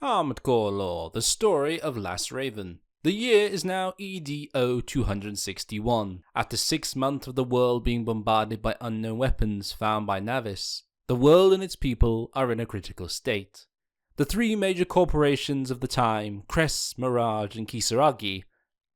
Armored Core Lore, the story of Last Raven. The year is now EDO 261. After 6 months of the world being bombarded by unknown weapons found by Navis, the world and its people are in a critical state. The 3 major corporations of the time, Cress, Mirage and Kisaragi,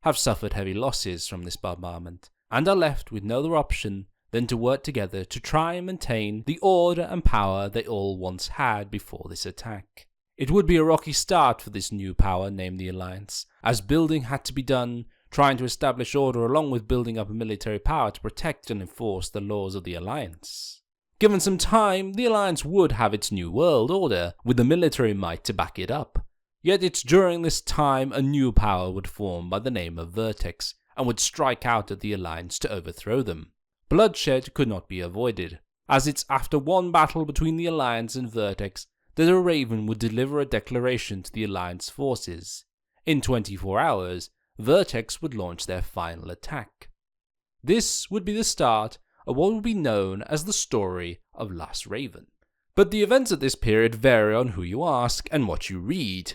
have suffered heavy losses from this bombardment, and are left with no other option than to work together to try and maintain the order and power they all once had before this attack. It would be a rocky start for this new power named the Alliance, as building had to be done, trying to establish order along with building up a military power to protect and enforce the laws of the Alliance. Given some time, the Alliance would have its new world order, with the military might to back it up. Yet it's during this time a new power would form by the name of Vertex, and would strike out at the Alliance to overthrow them. Bloodshed could not be avoided, as it's after one battle between the Alliance and Vertex that a Raven would deliver a declaration to the Alliance forces. In 24 hours, Vertex would launch their final attack. This would be the start of what would be known as the story of Last Raven. But the events at this period vary on who you ask and what you read.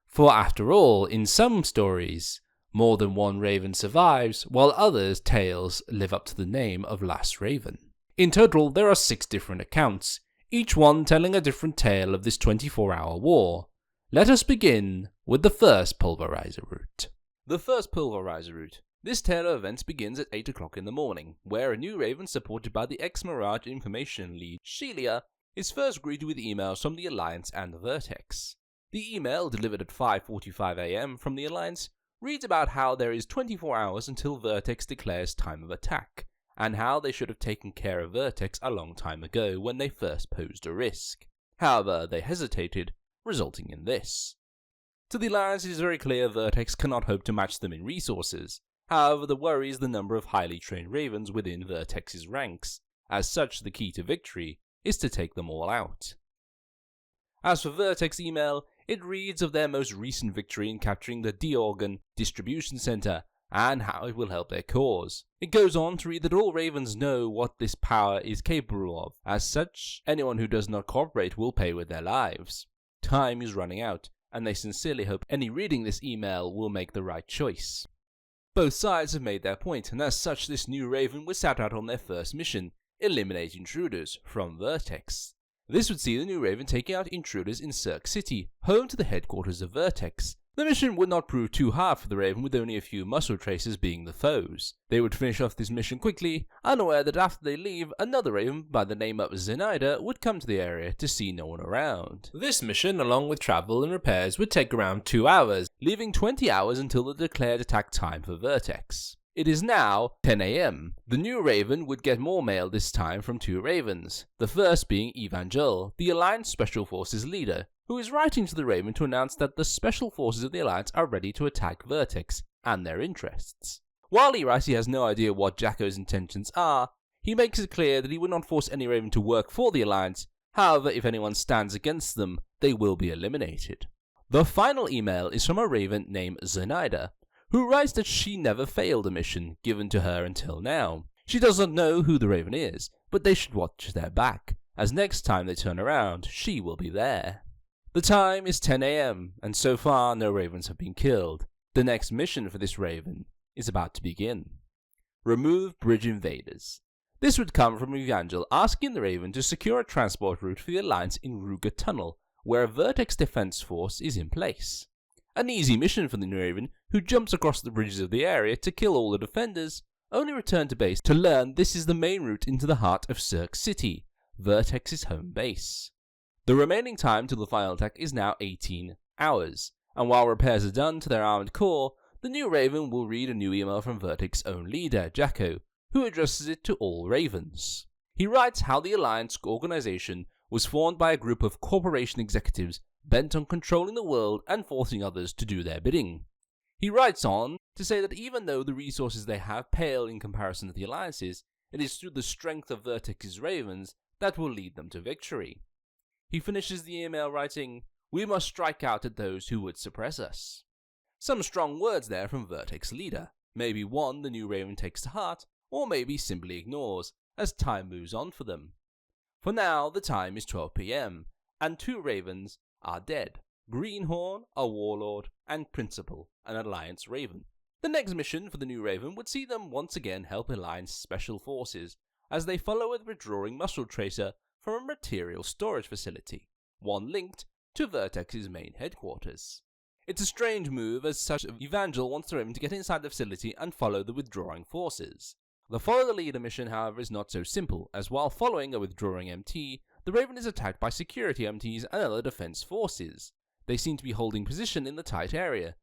For after all, in some stories, more than one Raven survives, while others' tales live up to the name of Last Raven. In total, there are 6 different accounts, each one telling a different tale of this 24-hour war. Let us begin with the first Pulveriser Route. The first Pulveriser Route. This tale of events begins at 8 o'clock in the morning, where a new Raven supported by the ex-Mirage information lead, Shelia, is first greeted with emails from the Alliance and Vertex. The email, delivered at 5:45 AM from the Alliance, reads about how there is 24 hours until Vertex declares time of attack, and how they should have taken care of Vertex a long time ago when they first posed a risk. However, they hesitated, resulting in this. To the Alliance, it is very clear Vertex cannot hope to match them in resources. However, the worry is the number of highly trained Ravens within Vertex's ranks. As such, the key to victory is to take them all out. As for Vertex email, it reads of their most recent victory in capturing the D-Organ distribution center, and how it will help their cause. It goes on to read that all Ravens know what this power is capable of. As such, anyone who does not cooperate will pay with their lives. Time is running out, and they sincerely hope any reading this email will make the right choice. Both sides have made their point, and as such this new Raven was set out on their first mission, eliminate intruders from Vertex. This would see the new Raven taking out intruders in Cirque City, home to the headquarters of Vertex. The mission would not prove too hard for the Raven, with only a few muscle tracers being the foes. They would finish off this mission quickly, unaware that after they leave, another Raven by the name of Zinaida would come to the area to see no one around. This mission, along with travel and repairs, would take around 2 hours, leaving 20 hours until the declared attack time for Vertex. It is now 10 AM. The new Raven would get more mail this time from 2 Ravens, the first being Evangel, the Alliance Special Forces leader, who is writing to the Raven to announce that the Special Forces of the Alliance are ready to attack Vertex and their interests. While he writes he has no idea what Jacko's intentions are, he makes it clear that he would not force any Raven to work for the Alliance. However, if anyone stands against them, they will be eliminated. The final email is from a Raven named Zinaida, who writes that she never failed a mission given to her until now. She does not know who the Raven is, but they should watch their back, as next time they turn around, she will be there. The time is 10 AM, and so far no Ravens have been killed. The next mission for this Raven is about to begin. Remove bridge invaders. This would come from Evangel asking the Raven to secure a transport route for the Alliance in Ruga Tunnel, where a Vertex defense force is in place. An easy mission for the new Raven, who jumps across the bridges of the area to kill all the defenders, only return to base to learn this is the main route into the heart of Cirque City, Vertex's home base. The remaining time till the final attack is now 18 hours, and while repairs are done to their armored core, the new Raven will read a new email from Vertex's own leader, Jacko, who addresses it to all Ravens. He writes how the Alliance organization was formed by a group of corporation executives bent on controlling the world and forcing others to do their bidding. He writes on to say that even though the resources they have pale in comparison to the Alliance's, it is through the strength of Vertex's Ravens that will lead them to victory. He finishes the email writing, "We must strike out at those who would suppress us." Some strong words there from Vertex leader. Maybe one the new Raven takes to heart, or maybe simply ignores, as time moves on for them. For now, the time is 12 PM, and 2 Ravens are dead. Greenhorn, a warlord, and Principal, an Alliance Raven. The next mission for the new Raven would see them once again help Alliance Special Forces as they follow a withdrawing muscle tracer from a material storage facility, one linked to Vertex's main headquarters. It's a strange move as such Evangel wants the Raven to get inside the facility and follow the withdrawing forces. The Follow the Leader mission, however, is not so simple, as while following a withdrawing MT, the Raven is attacked by security MTs and other defense forces. They seem to be holding position in the tight area.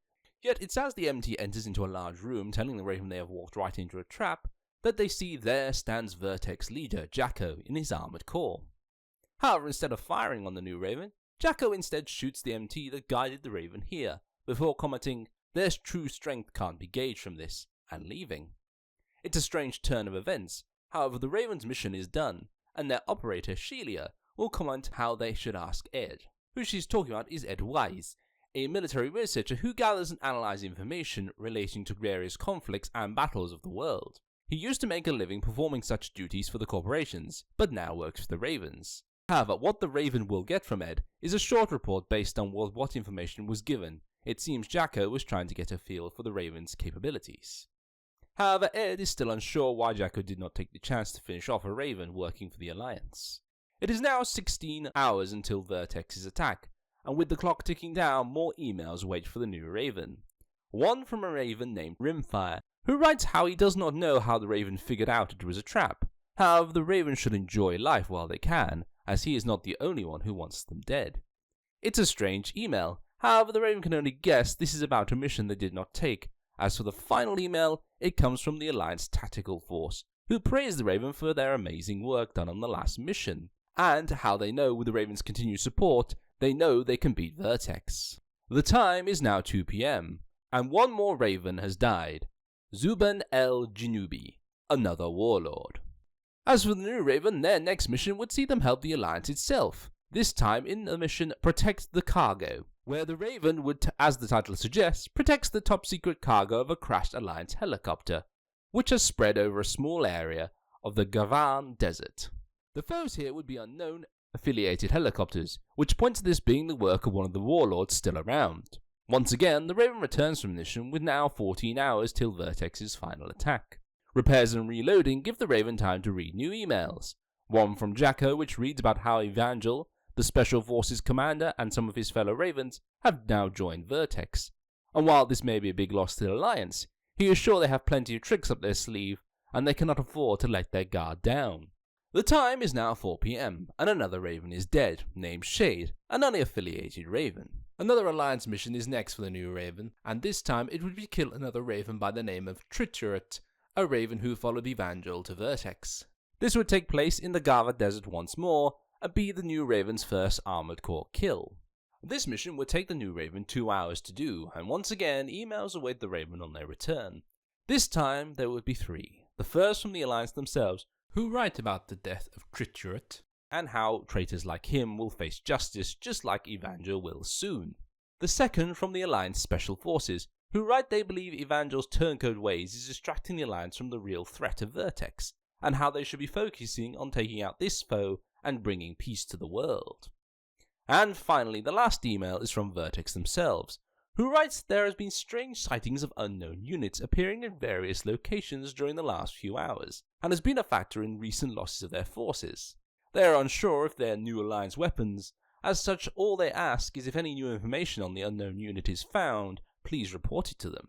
Yet it's as the MT enters into a large room, telling the Raven they have walked right into a trap, that they see there stands Vertex leader Jacko in his armoured core. However, instead of firing on the new Raven, Jacko instead shoots the MT that guided the Raven here, before commenting, "Their true strength can't be gauged from this," and leaving. It's a strange turn of events. However, the Raven's mission is done, and their operator, Shelia, will comment how they should ask Ed. Who she's talking about is Ed Wise, a military researcher who gathers and analyzes information relating to various conflicts and battles of the world. He used to make a living performing such duties for the corporations, but now works for the Ravens. However, what the Raven will get from Ed is a short report based on what information was given. It seems Jacko was trying to get a feel for the Raven's capabilities. However, Ed is still unsure why Jacko did not take the chance to finish off a Raven working for the Alliance. It is now 16 hours until Vertex's attack, and with the clock ticking down, more emails wait for the new Raven. One from a Raven named Rimfire, who writes how he does not know how the Raven figured out it was a trap. However, the Raven should enjoy life while they can, as he is not the only one who wants them dead. It's a strange email. However, the Raven can only guess this is about a mission they did not take. As for the final email, it comes from the Alliance Tactical Force, who praise the Raven for their amazing work done on the last mission, and how they know with the Raven's continued support, they know they can beat Vertex. The time is now 2 PM, and one more Raven has died, Zuban El Jinubi, another warlord. As for the new Raven, their next mission would see them help the Alliance itself, this time in the mission Protect the Cargo, where the Raven would, as the title suggests, protects the top secret cargo of a crashed Alliance helicopter, which has spread over a small area of the Gavan Desert. The foes here would be unknown affiliated helicopters, which points to this being the work of one of the warlords still around. Once again, the Raven returns from the mission with now 14 hours till Vertex's final attack. Repairs and reloading give the Raven time to read new emails. One from Jacko, which reads about how Evangel, the Special Forces commander, and some of his fellow Ravens have now joined Vertex. And while this may be a big loss to the Alliance, he is sure they have plenty of tricks up their sleeve, and they cannot afford to let their guard down. The time is now 4 PM, and another Raven is dead, named Shade, an unaffiliated Raven. Another Alliance mission is next for the new Raven, and this time it would be kill another Raven by the name of Triturat, a Raven who followed Evangel to Vertex. This would take place in the Gava Desert once more, and be the new Raven's first armoured core kill. This mission would take the new Raven 2 hours to do, and once again emails await the Raven on their return. This time there would be 3. The first from the Alliance themselves, who write about the death of Triturat, and how traitors like him will face justice just like Evangel will soon. The second from the Alliance Special Forces, who write they believe Evangel's turncoat ways is distracting the Alliance from the real threat of Vertex, and how they should be focusing on taking out this foe and bringing peace to the world. And finally, the last email is from Vertex themselves, who writes there has been strange sightings of unknown units appearing in various locations during the last few hours, and has been a factor in recent losses of their forces. They are unsure if they are new Alliance weapons. As such, all they ask is if any new information on the unknown unit is found, please report it to them.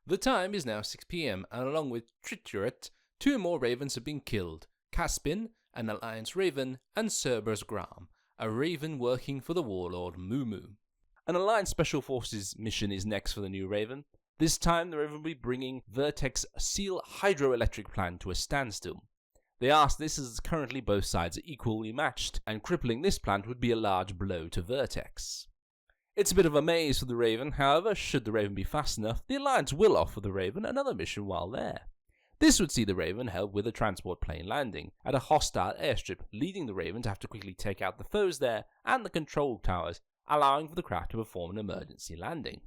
The time is now 6 PM, and along with Triturat, 2 more Ravens have been killed, Caspin, an Alliance Raven, and Cerberus Gram, a Raven working for the warlord Mumu. An Alliance Special Forces mission is next for the new Raven. This time the Raven will be bringing Vertex Seal hydroelectric plant to a standstill. They ask this as currently both sides are equally matched, and crippling this plant would be a large blow to Vertex. It's a bit of a maze for the Raven, however, should the Raven be fast enough, the Alliance will offer the Raven another mission while there. This would see the Raven help with a transport plane landing at a hostile airstrip, leading the Raven to have to quickly take out the foes there and the control towers, allowing for the craft to perform an emergency landing.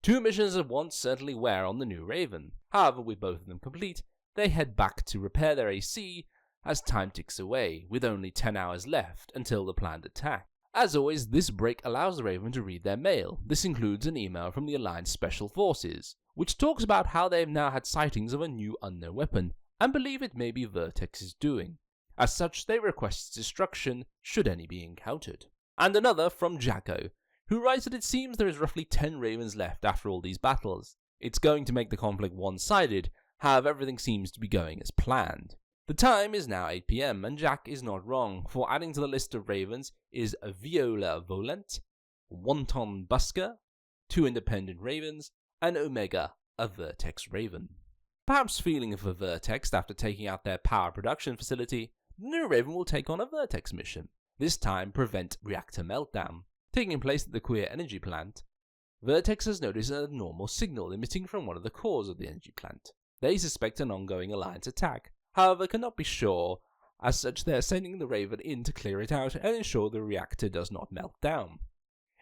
2 missions at once certainly wear on the new Raven. However, with both of them complete, they head back to repair their AC as time ticks away, with only 10 hours left until the planned attack. As always, this break allows the Raven to read their mail. This includes an email from the Alliance Special Forces, which talks about how they have now had sightings of a new unknown weapon, and believe it may be Vertex's doing. As such, they request its destruction should any be encountered. And another from Jacko, who writes that it seems there is roughly 10 Ravens left after all these battles. It's going to make the conflict one-sided, however everything seems to be going as planned. The time is now 8 PM, and Jack is not wrong, for adding to the list of Ravens is a Viola Volent, Wonton Busker, 2 independent Ravens, and Omega, a Vertex Raven. Perhaps feeling for Vertex after taking out their power production facility, the new Raven will take on a Vertex mission, this time prevent reactor meltdown. Taking place at the Queer Energy Plant, Vertex has noticed an abnormal signal emitting from one of the cores of the energy plant. They suspect an ongoing Alliance attack, however cannot be sure, as such they are sending the Raven in to clear it out and ensure the reactor does not melt down.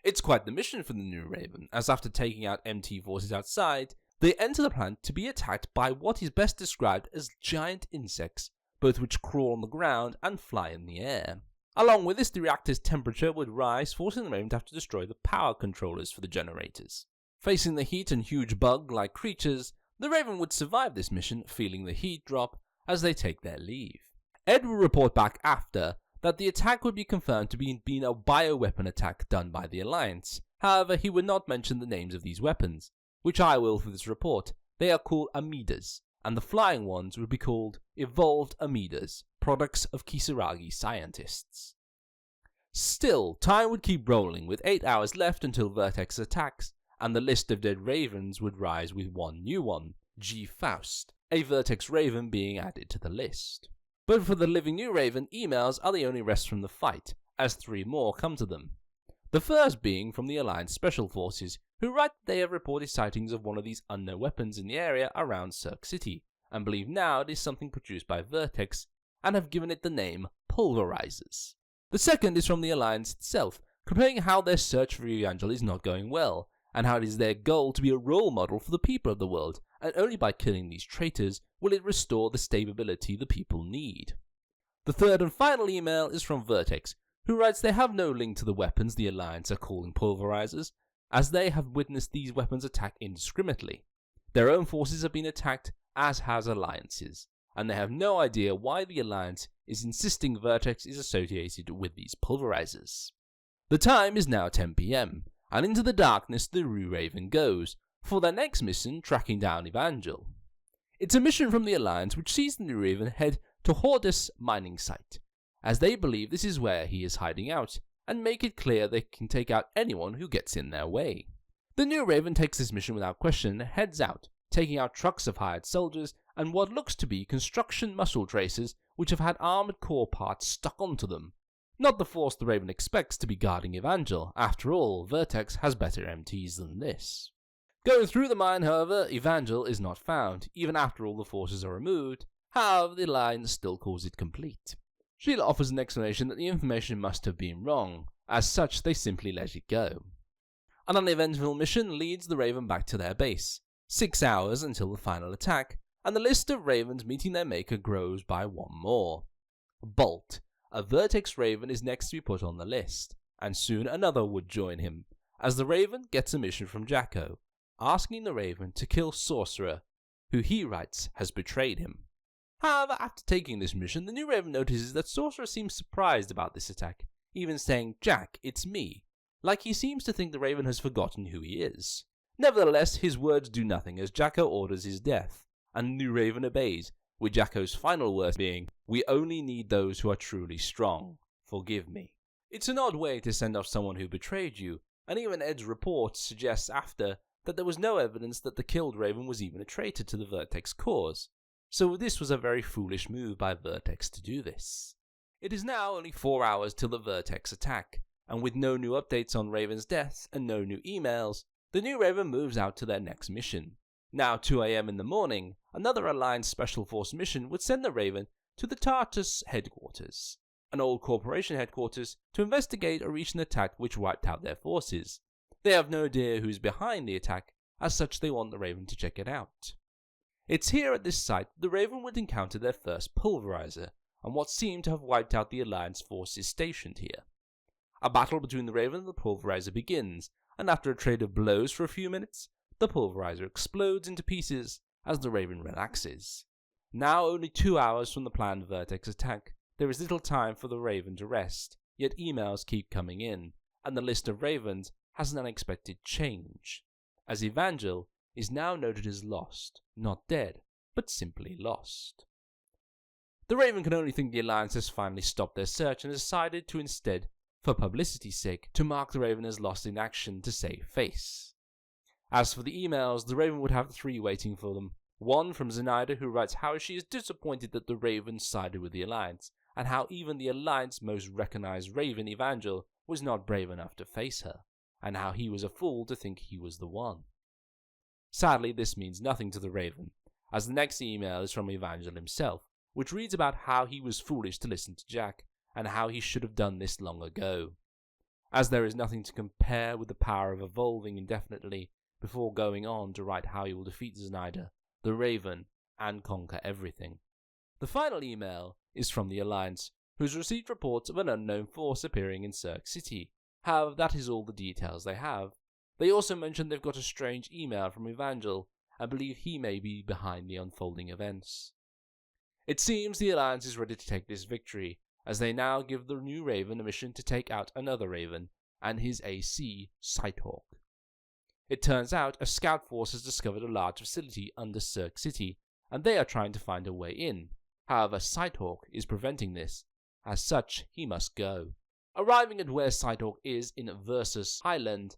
It's quite the mission for the new Raven, as after taking out MT forces outside, they enter the plant to be attacked by what is best described as giant insects, both which crawl on the ground and fly in the air. Along with this, the reactor's temperature would rise, forcing the Raven to have to destroy the power controllers for the generators. Facing the heat and huge bug-like creatures, the Raven would survive this mission, feeling the heat drop as they take their leave. Ed will report back after that the attack would be confirmed to be a bioweapon attack done by the Alliance. However, he would not mention the names of these weapons, which I will for this report. They are called Amidas, and the flying ones would be called Evolved Amidas, products of Kisaragi scientists. Still, time would keep rolling, with 8 hours left until Vertex attacks, and the list of dead Ravens would rise with one new one, G. Faust, a Vertex Raven being added to the list. But for the living new Raven, emails are the only rest from the fight, as 3 more come to them. The first being from the Alliance Special Forces, who write that they have reported sightings of one of these unknown weapons in the area around Cirque City, and believe now it is something produced by Vertex, and have given it the name Pulverisers. The second is from the Alliance itself, comparing how their search for Evangel is not going well, and how it is their goal to be a role model for the people of the world, and only by killing these traitors will it restore the stability the people need. The third and final email is from Vertex, who writes they have no link to the weapons the Alliance are calling Pulverisers, as they have witnessed these weapons attack indiscriminately. Their own forces have been attacked, as has Alliance's, and they have no idea why the Alliance is insisting Vertex is associated with these Pulverisers. The time is now 10 PM, and into the darkness the New Raven goes, for their next mission, tracking down Evangel. It's a mission from the Alliance which sees the New Raven head to Hortus mining site, as they believe this is where he is hiding out, and make it clear they can take out anyone who gets in their way. The New Raven takes this mission without question and heads out, taking out trucks of hired soldiers and what looks to be construction muscle tracers which have had armoured core parts stuck onto them. Not the force the Raven expects to be guarding Evangel. After all, Vertex has better MTs than this. Going through the mine, however, Evangel is not found, even after all the forces are removed. However, the Alliance still calls it complete. Sheila offers an explanation that the information must have been wrong. As such, they simply let it go. An uneventful mission leads the Raven back to their base. 6 hours until the final attack, and the list of Ravens meeting their maker grows by 1 more. Bolt, a Vertex Raven, is next to be put on the list, and soon another would join him, as the Raven gets a mission from Jacko, asking the Raven to kill Sorcerer, who he writes has betrayed him. However, after taking this mission, the new Raven notices that Sorcerer seems surprised about this attack, even saying, "Jack, it's me," like he seems to think the Raven has forgotten who he is. Nevertheless, his words do nothing as Jacko orders his death, and the new Raven obeys, with Jacko's final words being, "We only need those who are truly strong. Forgive me." It's an odd way to send off someone who betrayed you, and even Ed's report suggests after that there was no evidence that the killed Raven was even a traitor to the Vertex cause. So this was a very foolish move by Vertex to do this. It is now only 4 hours till the Vertex attack, and with no new updates on Raven's death and no new emails, the new Raven moves out to their next mission. Now 2 AM in the morning, another Alliance Special Force mission would send the Raven to the Tartus headquarters, an old corporation headquarters, to investigate a recent attack which wiped out their forces. They have no idea who's behind the attack, as such they want the Raven to check it out. It's here at this site the Raven would encounter their first Pulveriser, and what seemed to have wiped out the Alliance forces stationed here. A battle between the Raven and the Pulveriser begins, and after a trade of blows for a few minutes, the Pulveriser explodes into pieces as the Raven relaxes. Now only 2 hours from the planned Vertex attack, there is little time for the Raven to rest, yet emails keep coming in, and the list of Ravens has an unexpected change, as Evangel is now noted as lost, not dead, but simply lost. The Raven can only think the Alliance has finally stopped their search and decided to instead, for publicity's sake, to mark the Raven as lost in action to save face. As for the emails, the Raven would have 3 waiting for them. One from Zinaida, who writes how she is disappointed that the Raven sided with the Alliance, and how even the Alliance's most recognized Raven, Evangel, was not brave enough to face her, and how he was a fool to think he was the one. Sadly, this means nothing to the Raven, as the next email is from Evangel himself, which reads about how he was foolish to listen to Jack, and how he should have done this long ago. As there is nothing to compare with the power of evolving indefinitely before going on to write how he will defeat Zinaida, the Raven, and conquer everything. The final email is from the Alliance, who has received reports of an unknown force appearing in Cirque City. However, that is all the details they have. They also mention they've got a strange email from Evangel, and believe he may be behind the unfolding events. It seems the Alliance is ready to take this victory, as they now give the new Raven a mission to take out another Raven, and his AC, Sighthawk. It turns out a scout force has discovered a large facility under Cirque City, and they are trying to find a way in. However, Sighthawk is preventing this. As such, he must go. Arriving at where Sighthawk is in Versus Highland,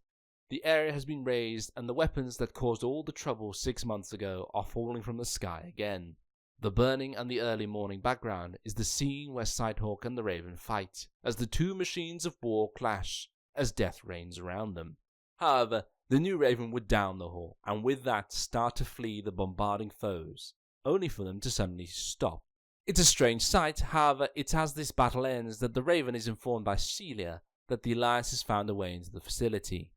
the area has been raised, and the weapons that caused all the trouble 6 months ago are falling from the sky again. The burning and the early morning background is the scene where Sighthawk and the Raven fight, as the two machines of war clash, as death reigns around them. However, the new Raven would down the Hawk, and with that start to flee the bombarding foes, only for them to suddenly stop. It's a strange sight. However, it's as this battle ends that the Raven is informed by Celia that the Alliance has found a way into the facility.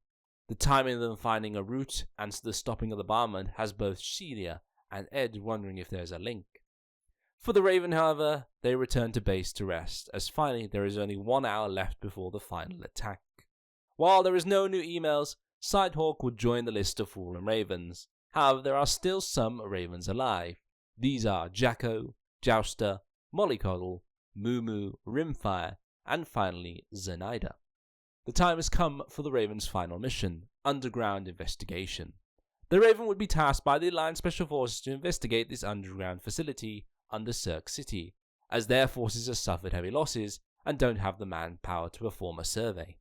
The timing of them finding a route and the stopping of the bombardment has both Celia and Ed wondering if there's a link. For the Raven, however, they return to base to rest, as finally there is only 1 hour left before the final attack. While there is no new emails, Sighthawk would join the list of fallen Ravens. However, there are still some Ravens alive. These are Jacko, Jouster, Mollycoddle, Moo, Rimfire, and finally Zinaida. The time has come for the Raven's final mission, underground investigation. The Raven would be tasked by the Alliance Special Forces to investigate this underground facility under Cirque City, as their forces have suffered heavy losses and don't have the manpower to perform a survey.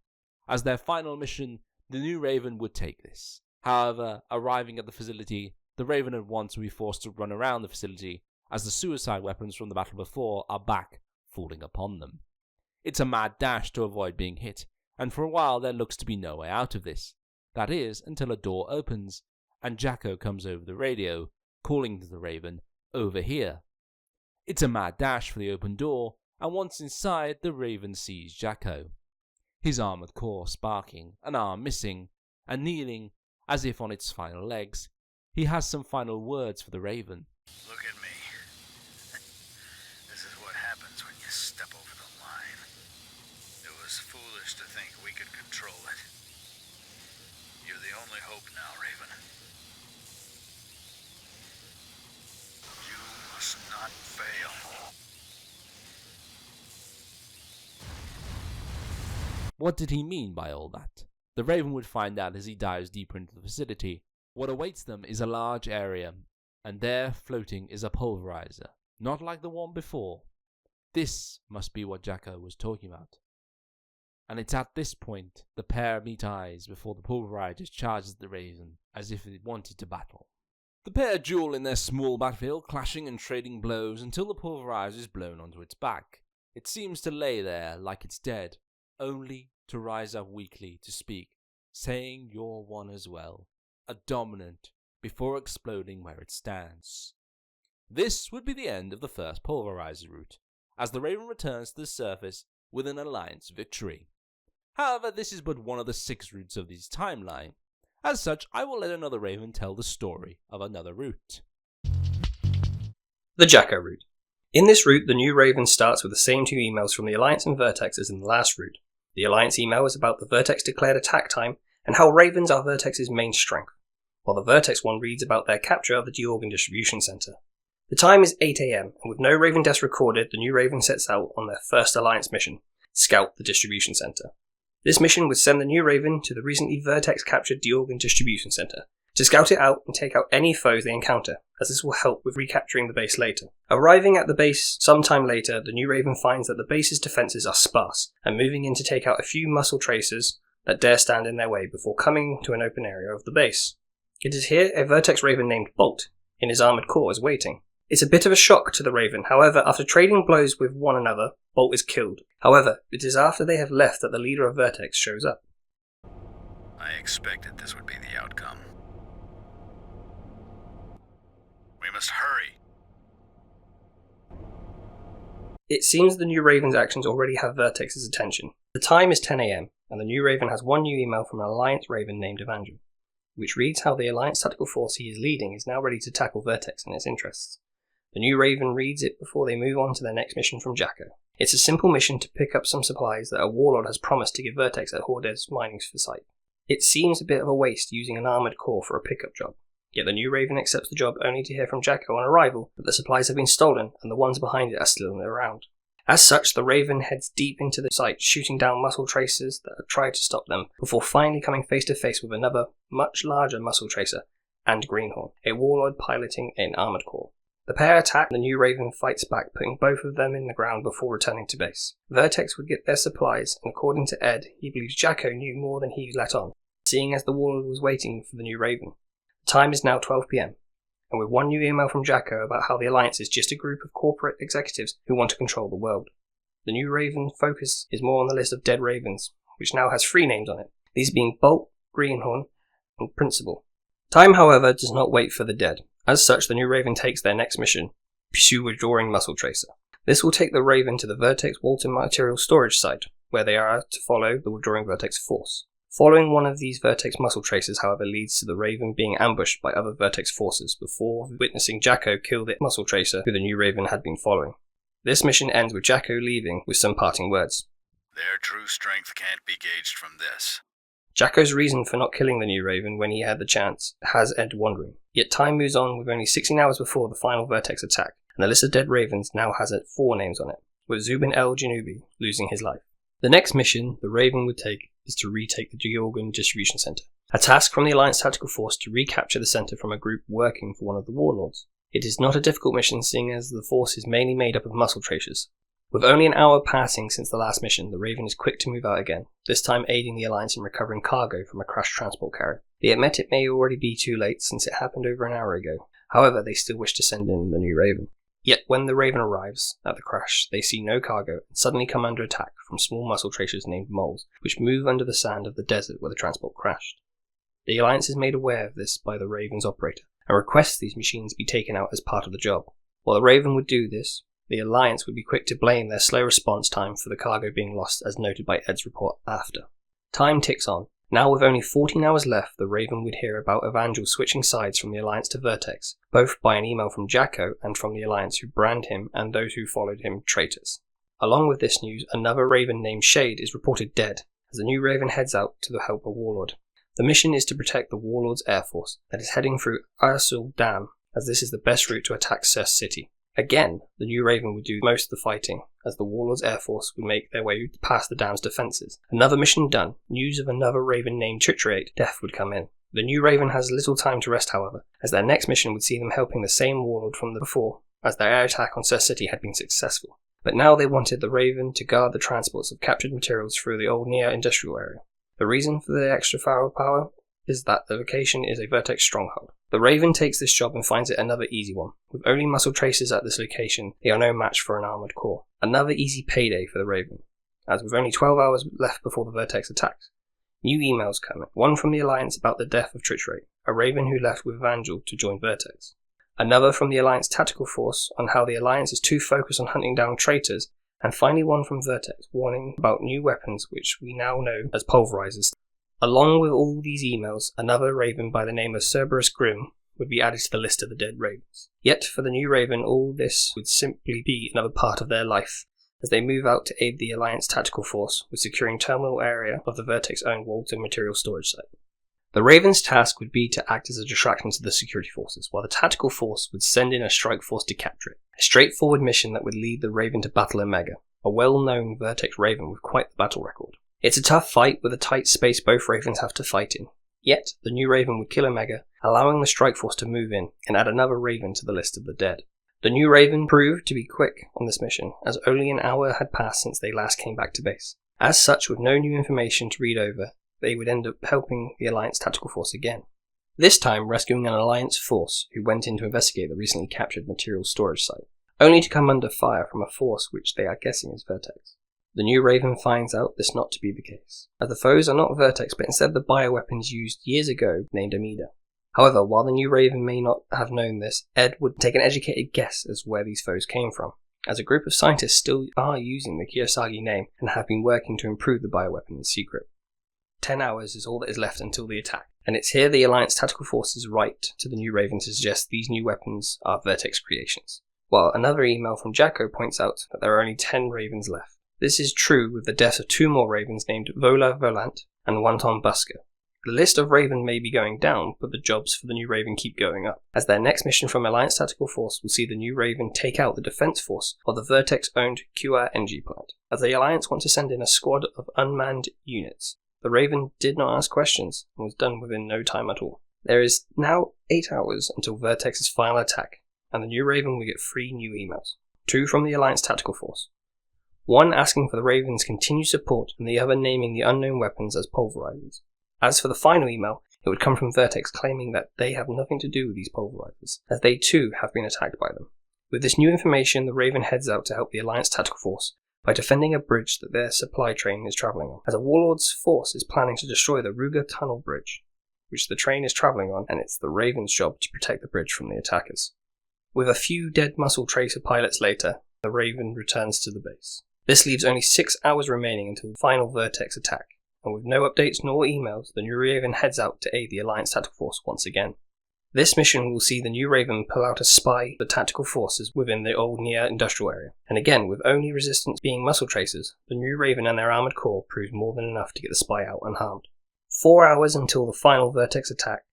As their final mission, the new Raven would take this. However, arriving at the facility, the Raven at once will be forced to run around the facility, as the suicide weapons from the battle before are back, falling upon them. It's a mad dash to avoid being hit, and for a while there looks to be no way out of this. That is, until a door opens, and Jacko comes over the radio, calling to the Raven, "Over here." It's a mad dash for the open door, and once inside, the Raven sees Jacko. His armored core sparking, an arm missing, and kneeling, as if on its final legs, he has some final words for the Raven. Look at me. This is what happens when you step over the line. It was foolish to think we could control it. You're the only hope now, Raven. You must not fail. What did he mean by all that? The Raven would find out as he dives deeper into the facility. What awaits them is a large area, and there floating is a pulverizer, not like the one before. This must be what Jacko was talking about. And it's at this point the pair meet eyes before the pulverizer charges the Raven as if it wanted to battle. The pair duel in their small battlefield, clashing and trading blows until the pulverizer is blown onto its back. It seems to lay there like it's dead, only to rise up weakly to speak, saying "You're one as well," a dominant, before exploding where it stands. This would be the end of the first Pulveriser Route, as the Raven returns to the surface with an Alliance victory. However, this is but one of the 6 routes of this timeline. As such, I will let another Raven tell the story of another route. The Jacko Route. In this route, the new Raven starts with the same 2 emails from the Alliance and Vertex as in the last route. The Alliance email is about the Vertex declared attack time and how Ravens are Vertex's main strength, while the Vertex one reads about their capture of the Georgan distribution center. The time is 8 AM, and with no Raven deaths recorded, the new Raven sets out on their first Alliance mission, scout the distribution center. This mission would send the new Raven to the recently Vertex-captured Georgan distribution center, to scout it out and take out any foes they encounter, as this will help with recapturing the base later. Arriving at the base sometime later, the new Raven finds that the base's defences are sparse, and moving in to take out a few muscle tracers that dare stand in their way before coming to an open area of the base. It is here a Vertex Raven named Bolt, in his armoured core, is waiting. It's a bit of a shock to the Raven, however, after trading blows with one another, Bolt is killed. However, it is after they have left that the leader of Vertex shows up. I expected this would be the outcome. We must hurry. It seems the new Raven's actions already have Vertex's attention. The time is 10 AM, and the new Raven has one new email from an Alliance Raven named Evangel, which reads how the Alliance tactical force he is leading is now ready to tackle Vertex and its interests. The new Raven reads it before they move on to their next mission from Jacko. It's a simple mission to pick up some supplies that a warlord has promised to give Vertex at Horde's mining site. It seems a bit of a waste using an armoured core for a pickup job, yet the new Raven accepts the job only to hear from Jacko on arrival that the supplies have been stolen and the ones behind it are still around. As such, the Raven heads deep into the site, shooting down muscle tracers that have tried to stop them, before finally coming face to face with another, much larger muscle tracer, and Greenhorn, a warlord piloting an armoured core. The pair attack, the new Raven fights back, putting both of them in the ground before returning to base. Vertex would get their supplies, and according to Ed, he believes Jacko knew more than he let on, seeing as the warlord was waiting for the new Raven. The time is now 12 PM, and with one new email from Jacko about how the Alliance is just a group of corporate executives who want to control the world. The new Raven focus is more on the list of dead Ravens, which now has 3 names on it, these being Bolt, Greenhorn, and Principal. Time, however, does not wait for the dead. As such, the new Raven takes their next mission, pursue withdrawing muscle tracer. This will take the Raven to the Vertex Walter material storage site, where they are to follow the withdrawing Vertex force. Following one of these Vertex muscle tracers, however, leads to the Raven being ambushed by other Vertex forces before witnessing Jacko kill the muscle tracer who the new Raven had been following. This mission ends with Jacko leaving with some parting words. Their true strength can't be gauged from this. Jacko's reason for not killing the new Raven when he had the chance has Ed wondering. Yet time moves on with only 16 hours before the final Vertex attack, and the list of dead Ravens now has 4 names on it, with Zubin El Janubi losing his life. The next mission the Raven would take is to retake the Georgan distribution center, a task from the Alliance Tactical Force to recapture the center from a group working for one of the warlords. It is not a difficult mission seeing as the force is mainly made up of muscle tracers. With only an hour passing since the last mission, the Raven is quick to move out again, this time aiding the Alliance in recovering cargo from a crashed transport carrier. They admit it may already be too late since it happened over an hour ago, however they still wish to send in the new Raven. Yet when the Raven arrives at the crash, they see no cargo and suddenly come under attack from small muscle tracers named moles, which move under the sand of the desert where the transport crashed. The Alliance is made aware of this by the Raven's operator, and requests these machines be taken out as part of the job. While the Raven would do this, the Alliance would be quick to blame their slow response time for the cargo being lost, as noted by Ed's report after. Time ticks on. Now with only 14 hours left, the Raven would hear about Evangel switching sides from the Alliance to Vertex, both by an email from Jacko and from the Alliance who brand him and those who followed him traitors. Along with this news, another Raven named Shade is reported dead, as the new Raven heads out to help a warlord. The mission is to protect the warlord's air force that is heading through Ursul Dam, as this is the best route to attack Sus City. Again, the new Raven would do most of the fighting, as the Warlord's Air Force would make their way past the dam's defences. Another mission done, news of another Raven named Tritriate, Death would come in. The new Raven has little time to rest, however, as their next mission would see them helping the same Warlord from the before, as their air attack on Sus City had been successful. But now they wanted the Raven to guard the transports of captured materials through the old near industrial area. The reason for the extra firepower is that the location is a Vertex stronghold. The Raven takes this job and finds it another easy one. With only muscle tracers at this location, they are no match for an armoured core. Another easy payday for the Raven, as with only 12 hours left before the Vertex attacks. New emails come in, one from the Alliance about the death of Tritriate, a Raven who left with Evangel to join Vertex. Another from the Alliance Tactical Force on how the Alliance is too focused on hunting down traitors, and finally one from Vertex warning about new weapons which we now know as Pulverisers. Along with all these emails, another Raven by the name of Cerberus Grimm would be added to the list of the dead Ravens. Yet for the new Raven, all this would simply be another part of their life, as they move out to aid the Alliance Tactical Force with securing terminal area of the Vertex-owned Walter material storage site. The Raven's task would be to act as a distraction to the security forces, while the Tactical Force would send in a strike force to capture it. A straightforward mission that would lead the Raven to battle Omega, a well-known Vertex Raven with quite the battle record. It's a tough fight with a tight space both Ravens have to fight in. Yet, the new Raven would kill Omega, allowing the strike force to move in and add another Raven to the list of the dead. The new Raven proved to be quick on this mission, as only an hour had passed since they last came back to base. As such, with no new information to read over, they would end up helping the Alliance Tactical Force again. This time rescuing an Alliance force who went in to investigate the recently captured material storage site, only to come under fire from a force which they are guessing is Vertex. The new Raven finds out this not to be the case, as the foes are not Vertex but instead the bioweapons used years ago named Amida. However, while the new Raven may not have known this, Ed would take an educated guess as where these foes came from, as a group of scientists still are using the Kiyosagi name and have been working to improve the bioweapon in secret. 10 hours is all that is left until the attack, and it's here the Alliance Tactical Forces write to the new Raven to suggest these new weapons are Vertex creations, while another email from Jacko points out that there are only 10 Ravens left. This is true with the deaths of 2 more Ravens named Vola Volant and Wanton Busker. The list of Raven may be going down, but the jobs for the new Raven keep going up, as their next mission from Alliance Tactical Force will see the new Raven take out the defense force of the Vertex-owned QR NG plant, as the Alliance want to send in a squad of unmanned units. The Raven did not ask questions, and was done within no time at all. There is now 8 hours until Vertex's final attack, and the new Raven will get 3 new emails. 2 from the Alliance Tactical Force. One asking for the Raven's continued support, and the other naming the unknown weapons as pulverizers. As for the final email, it would come from Vertex claiming that they have nothing to do with these pulverizers, as they too have been attacked by them. With this new information, the Raven heads out to help the Alliance Tactical Force by defending a bridge that their supply train is travelling on, as a Warlord's force is planning to destroy the Ruger Tunnel Bridge, which the train is travelling on, and it's the Raven's job to protect the bridge from the attackers. With a few dead muscle tracer pilots later, the Raven returns to the base. This leaves only 6 hours remaining until the final Vertex attack, and with no updates nor emails, the new Raven heads out to aid the Alliance Tactical Force once again. This mission will see the new Raven pull out a spy for the tactical forces within the old near industrial area, and again, with only resistance being muscle tracers, the new Raven and their armoured core proved more than enough to get the spy out unharmed. 4 hours until the final Vertex attack,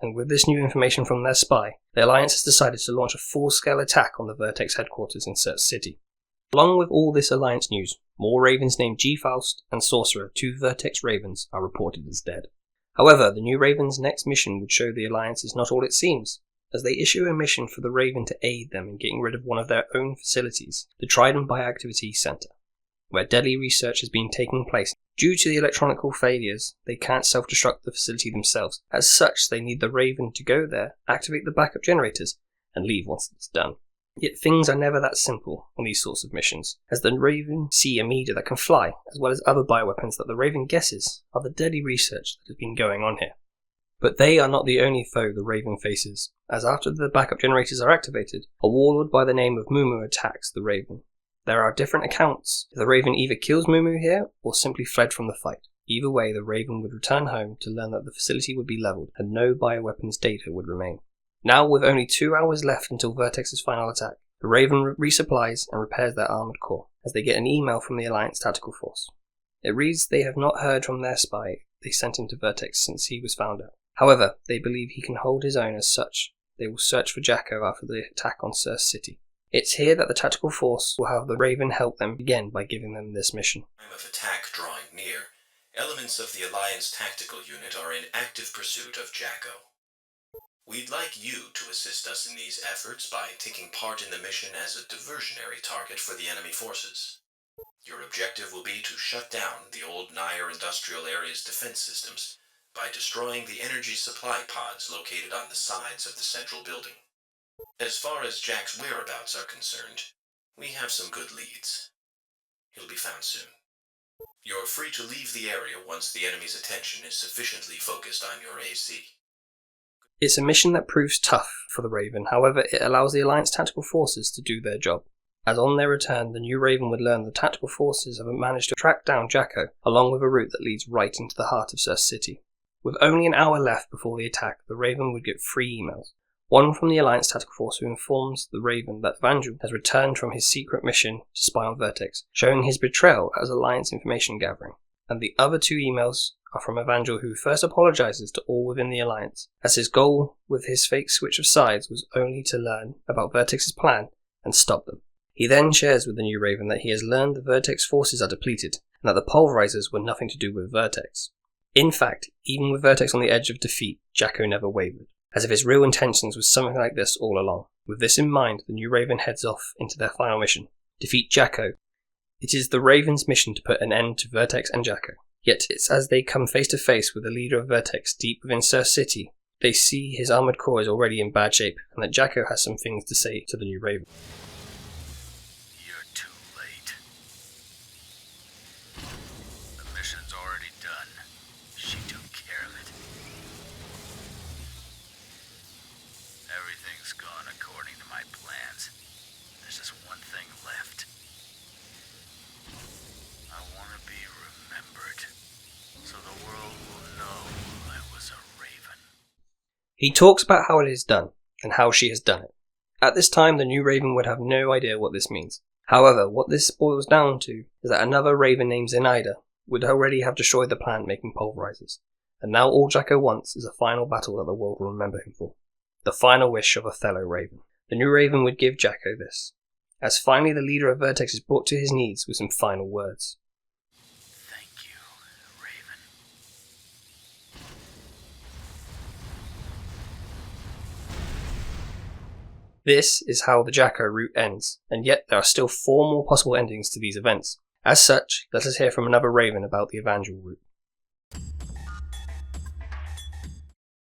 and with this new information from their spy, the Alliance has decided to launch a full-scale attack on the Vertex headquarters in Search City. Along with all this Alliance news, more Ravens named G-Faust and Sorcerer, 2 Vertex Ravens, are reported as dead. However, the new Raven's next mission would show the Alliance is not all it seems, as they issue a mission for the Raven to aid them in getting rid of one of their own facilities, the Trident Bioactivity Center, where deadly research has been taking place. Due to the electronical failures, they can't self-destruct the facility themselves. As such, they need the Raven to go there, activate the backup generators, and leave once it's done. Yet things are never that simple on these sorts of missions, as the Raven see a meter that can fly, as well as other bioweapons that the Raven guesses are the deadly research that has been going on here. But they are not the only foe the Raven faces, as after the backup generators are activated, a warlord by the name of Mumu attacks the Raven. There are different accounts if the Raven either kills Mumu here, or simply fled from the fight. Either way, the Raven would return home to learn that the facility would be leveled, and no bioweapons data would remain. Now, with only 2 hours left until Vertex's final attack, the Raven resupplies and repairs their armoured core, as they get an email from the Alliance Tactical Force. It reads they have not heard from their spy they sent into Vertex since he was found out. However, they believe he can hold his own as such. They will search for Jacko after the attack on Search City. It's here that the Tactical Force will have the Raven help them again by giving them this mission. Time of attack drawing near, elements of the Alliance Tactical Unit are in active pursuit of Jacko. We'd like you to assist us in these efforts by taking part in the mission as a diversionary target for the enemy forces. Your objective will be to shut down the old Nair industrial area's defense systems by destroying the energy supply pods located on the sides of the central building. As far as Jack's whereabouts are concerned, we have some good leads. He'll be found soon. You're free to leave the area once the enemy's attention is sufficiently focused on your AC. It's a mission that proves tough for the Raven, however it allows the Alliance Tactical Forces to do their job, as on their return the new Raven would learn the Tactical Forces have managed to track down Jacko, along with a route that leads right into the heart of Search City. With only an hour left before the attack, the Raven would get 3 emails. One from the Alliance Tactical Force who informs the Raven that Evangel has returned from his secret mission to spy on Vertex, showing his betrayal as Alliance information gathering. And the other 2 emails are from Evangel, who first apologizes to all within the Alliance, as his goal with his fake switch of sides was only to learn about Vertex's plan and stop them. He then shares with the new Raven that he has learned the Vertex forces are depleted, and that the Pulverisers were nothing to do with Vertex. In fact, even with Vertex on the edge of defeat, Jacko never wavered, as if his real intentions was something like this all along. With this in mind, the new Raven heads off into their final mission: defeat Jacko. It is the Raven's mission to put an end to Vertex and Jacko. Yet it's as they come face to face with the leader of Vertex deep within Sur City, they see his armoured core is already in bad shape, and that Jacko has some things to say to the new Raven. You're too late. The mission's already done. She took care of it. Everything's gone according to my plans. There's just one thing left. I want to be remembered, so the world will know I was a Raven. He talks about how it is done, and how she has done it. At this time, the new Raven would have no idea what this means. However, what this boils down to is that another Raven named Zinaida would already have destroyed the plant making pulverizers, and now all Jacko wants is a final battle that the world will remember him for. The final wish of a fellow Raven. The new Raven would give Jacko this, as finally the leader of Vertex is brought to his knees with some final words. Thank you, Raven. This is how the Jacko route ends, and yet there are still 4 more possible endings to these events. As such, let us hear from another Raven about the Evangel Route.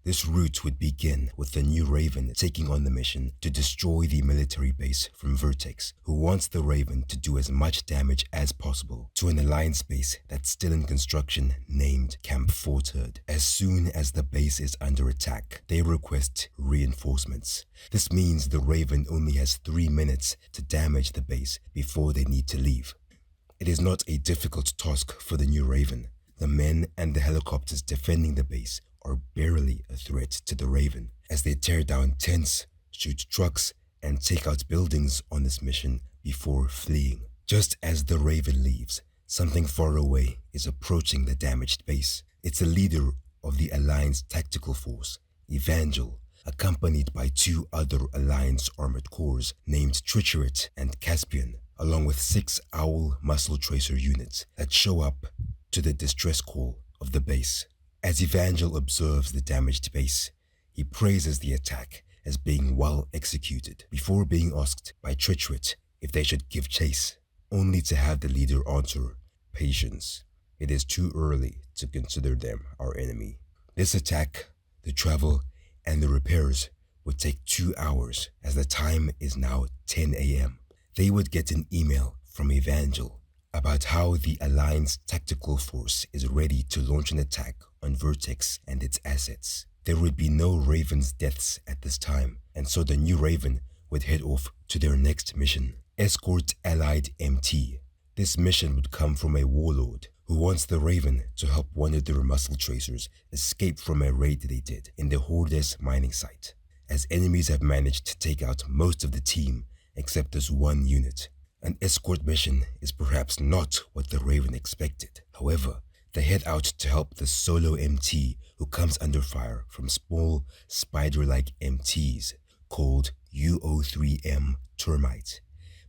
This route would begin with the new Raven taking on the mission to destroy the military base from Vertex, who wants the Raven to do as much damage as possible to an Alliance base that's still in construction named Camp Forterd. As soon as the base is under attack, they request reinforcements. This means the Raven only has 3 minutes to damage the base before they need to leave. It is not a difficult task for the new Raven. The men and the helicopters defending the base are barely a threat to the Raven, as they tear down tents, shoot trucks, and take out buildings on this mission before fleeing. Just as the Raven leaves, something far away is approaching the damaged base. It's the leader of the Alliance Tactical Force, Evangel, accompanied by 2 other Alliance armored corps named Tricheret and Caspian, along with 6 Owl muscle tracer units that show up to the distress call of the base. As Evangel observes the damaged base, he praises the attack as being well executed before being asked by Tricheret if they should give chase, only to have the leader answer, "Patience. It is too early to consider them our enemy." This attack, the travel, and the repairs would take 2 hours, as the time is now 10 a.m. They would get an email from Evangel about how the Alliance Tactical Force is ready to launch an attack on Vertex and its assets. There would be no Raven's deaths at this time, and so the new Raven would head off to their next mission, Escort Allied MT. This mission would come from a warlord who wants the Raven to help one of their muscle tracers escape from a raid they did in the Hordes mining site, as enemies have managed to take out most of the team except this one unit. An escort mission is perhaps not what the Raven expected. However, they head out to help the solo MT who comes under fire from small spider-like MTs called UO3M Termite,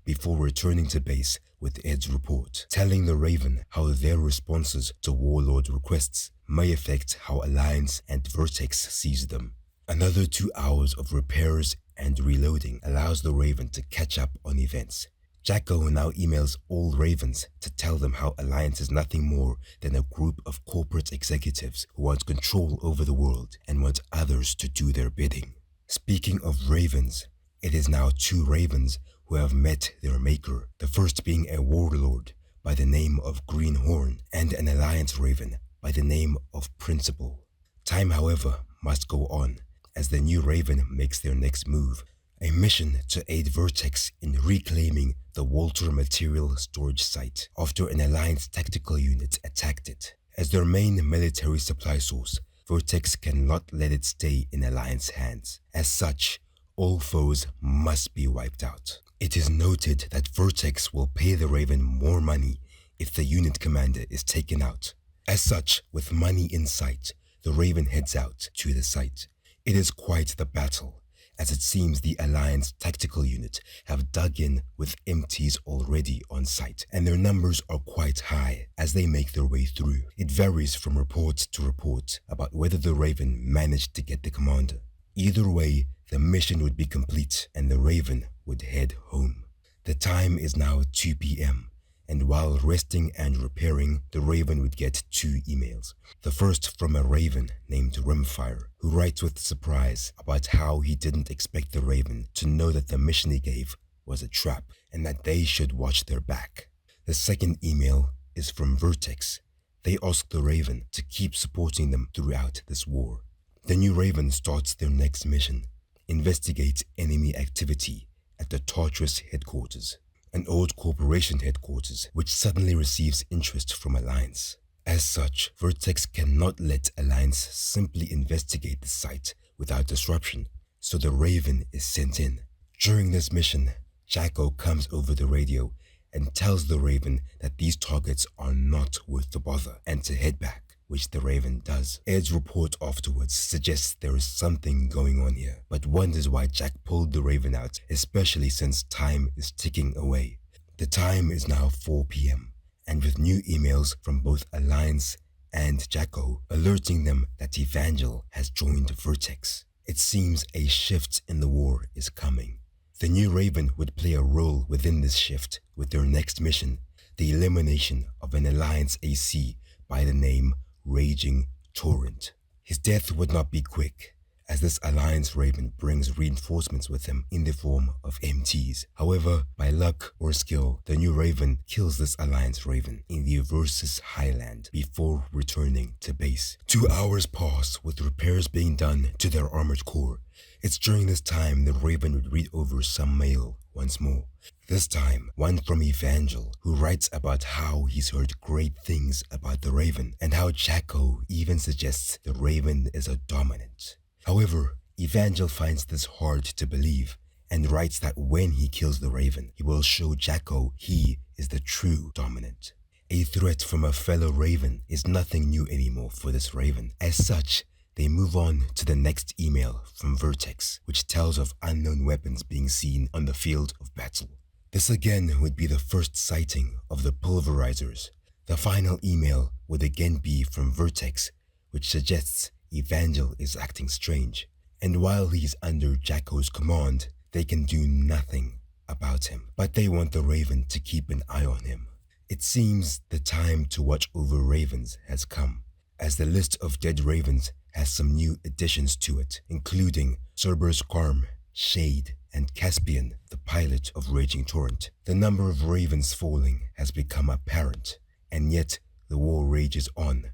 before returning to base with Ed's report, telling the Raven how their responses to Warlord requests may affect how Alliance and Vertex sees them. Another 2 hours of repairs and reloading allows the Raven to catch up on events. Jacko now emails all Ravens to tell them how Alliance is nothing more than a group of corporate executives who want control over the world and want others to do their bidding. Speaking of Ravens, it is now 2 Ravens who have met their maker, the first being a warlord by the name of Greenhorn and an Alliance Raven by the name of Principal. Time, however, must go on as the new Raven makes their next move, a mission to aid Vertex in reclaiming the Walter material storage site after an Alliance tactical unit attacked it. As their main military supply source, Vertex cannot let it stay in Alliance hands. As such, all foes must be wiped out. It is noted that Vertex will pay the Raven more money if the unit commander is taken out. As such, with money in sight, the Raven heads out to the site. It is quite the battle, as it seems the Alliance tactical unit have dug in with MTs already on site, and their numbers are quite high as they make their way through. It varies from report to report about whether the Raven managed to get the commander. Either way, the mission would be complete and the Raven would head home. The time is now 2 p.m. and while resting and repairing, the Raven would get 2 emails. The first from a Raven named Rimfire, who writes with surprise about how he didn't expect the Raven to know that the mission he gave was a trap and that they should watch their back. The second email is from Vertex. They ask the Raven to keep supporting them throughout this war. The new Raven starts their next mission: investigate enemy activity at the Tartarus headquarters, an old corporation headquarters which suddenly receives interest from Alliance. As such, Vertex cannot let Alliance simply investigate the site without disruption, so the Raven is sent in. During this mission, Jacko comes over the radio and tells the Raven that these targets are not worth the bother and to head back, which the Raven does. Ed's report afterwards suggests there is something going on here, but wonders why Jack pulled the Raven out, especially since time is ticking away. The time is now 4 p.m, and with new emails from both Alliance and Jacko alerting them that Evangel has joined Vertex, it seems a shift in the war is coming. The new Raven would play a role within this shift with their next mission, the elimination of an Alliance AC by the name Raging Torrent. His death would not be quick, as this Alliance Raven brings reinforcements with him in the form of MTs. However, by luck or skill, the new Raven kills this Alliance Raven in the Versus Highland before returning to base. 2 hours pass with repairs being done to their armored core. It's during this time the Raven would read over some mail once more. This time, one from Evangel, who writes about how he's heard great things about the Raven and how Jacko even suggests the Raven is a dominant. However, Evangel finds this hard to believe and writes that when he kills the Raven, he will show Jacko he is the true dominant. A threat from a fellow Raven is nothing new anymore for this Raven. As such, they move on to the next email from Vertex, which tells of unknown weapons being seen on the field of battle. This again would be the first sighting of the Pulverisers. The final email would again be from Vertex, which suggests Evangel is acting strange, and while he's under Jacko's command, they can do nothing about him, but they want the Raven to keep an eye on him. It seems the time to watch over Ravens has come, as the list of dead Ravens has some new additions to it, including Cerberus Karm, Shade, and Caspian, the pilot of Raging Torrent. The number of Ravens falling has become apparent, and yet the war rages on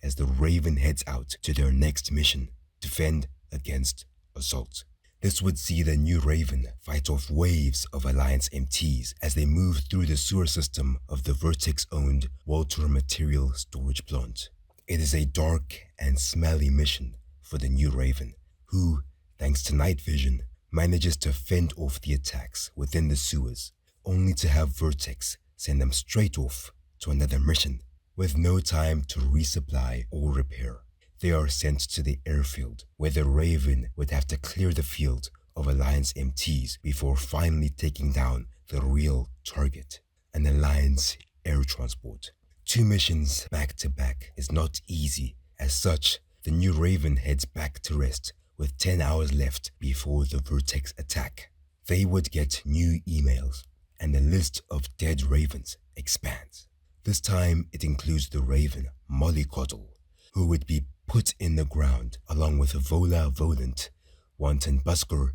as the Raven heads out to their next mission, defend against assault. This would see the new Raven fight off waves of Alliance MTs as they move through the sewer system of the Vertex-owned Walter Material Storage Plant. It is a dark and smelly mission for the new Raven, who, thanks to night vision, manages to fend off the attacks within the sewers, only to have Vertex send them straight off to another mission. With no time to resupply or repair, they are sent to the airfield, where the Raven would have to clear the field of Alliance MTs before finally taking down the real target, an Alliance air transport. 2 missions back to back is not easy. As such, the new Raven heads back to rest with 10 hours left before the Vertex attack. They would get new emails, and the list of dead Ravens expands. This time it includes the Raven Mollycoddle, who would be put in the ground along with Vola Volant, Wanton Busker,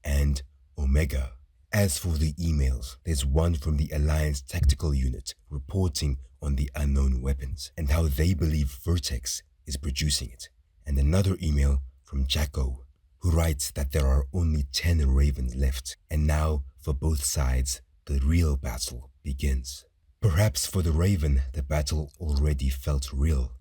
and Omega. As for the emails, there's one from the Alliance Tactical Unit reporting on the unknown weapons and how they believe Vertex is producing it, and another email from Jacko, who writes that there are only 10 Ravens left, and now for both sides the real battle begins. Perhaps for the Raven, the battle already felt real.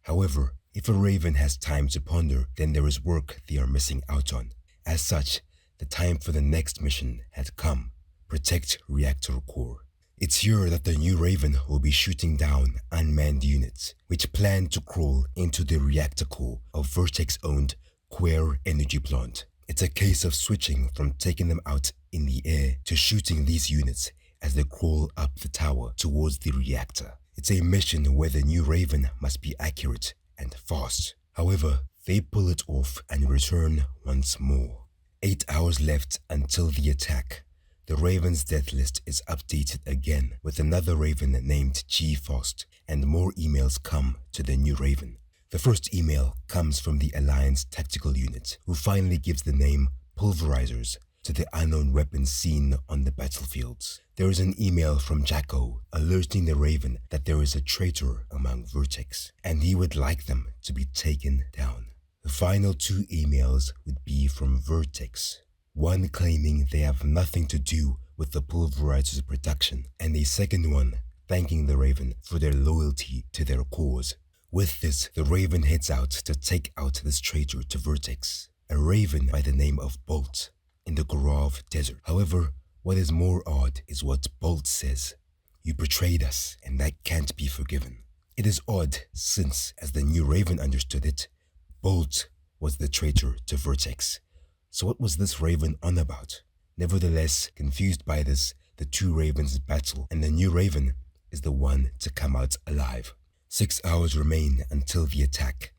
However, if a Raven has time to ponder, then there is work they are missing out on. As such, The time for the next mission had come. Protect reactor core. It's here that the new Raven will be shooting down unmanned units, which plan to crawl into the reactor core of Vertex-owned Quare Energy Plant. It's a case of switching from taking them out in the air to shooting these units as they crawl up the tower towards the reactor. It's a mission where the new Raven must be accurate and fast. However, they pull it off and return once more. 8 hours left until the attack. The Raven's death list is updated again with another Raven named G-Fast, and more emails come to the new Raven. The first email comes from the Alliance Tactical Unit, who finally gives the name Pulverisers to the unknown weapons seen on the battlefields. There is an email from Jacko alerting the Raven that there is a traitor among Vertex, and he would like them to be taken down. The final 2 emails would be from Vertex, one claiming they have nothing to do with the Pulverizer's production, and a second one thanking the Raven for their loyalty to their cause. With this, the Raven heads out to take out this traitor to Vertex, a Raven by the name of Bolt, in the Gorav Desert. However, what is more odd is what Bolt says. You betrayed us, and that can't be forgiven. It is odd since, as the new Raven understood it, Bolt was the traitor to Vertex. So what was this Raven on about? Nevertheless, confused by this, the 2 Ravens battle, and the new Raven is the one to come out alive. 6 hours remain until the attack,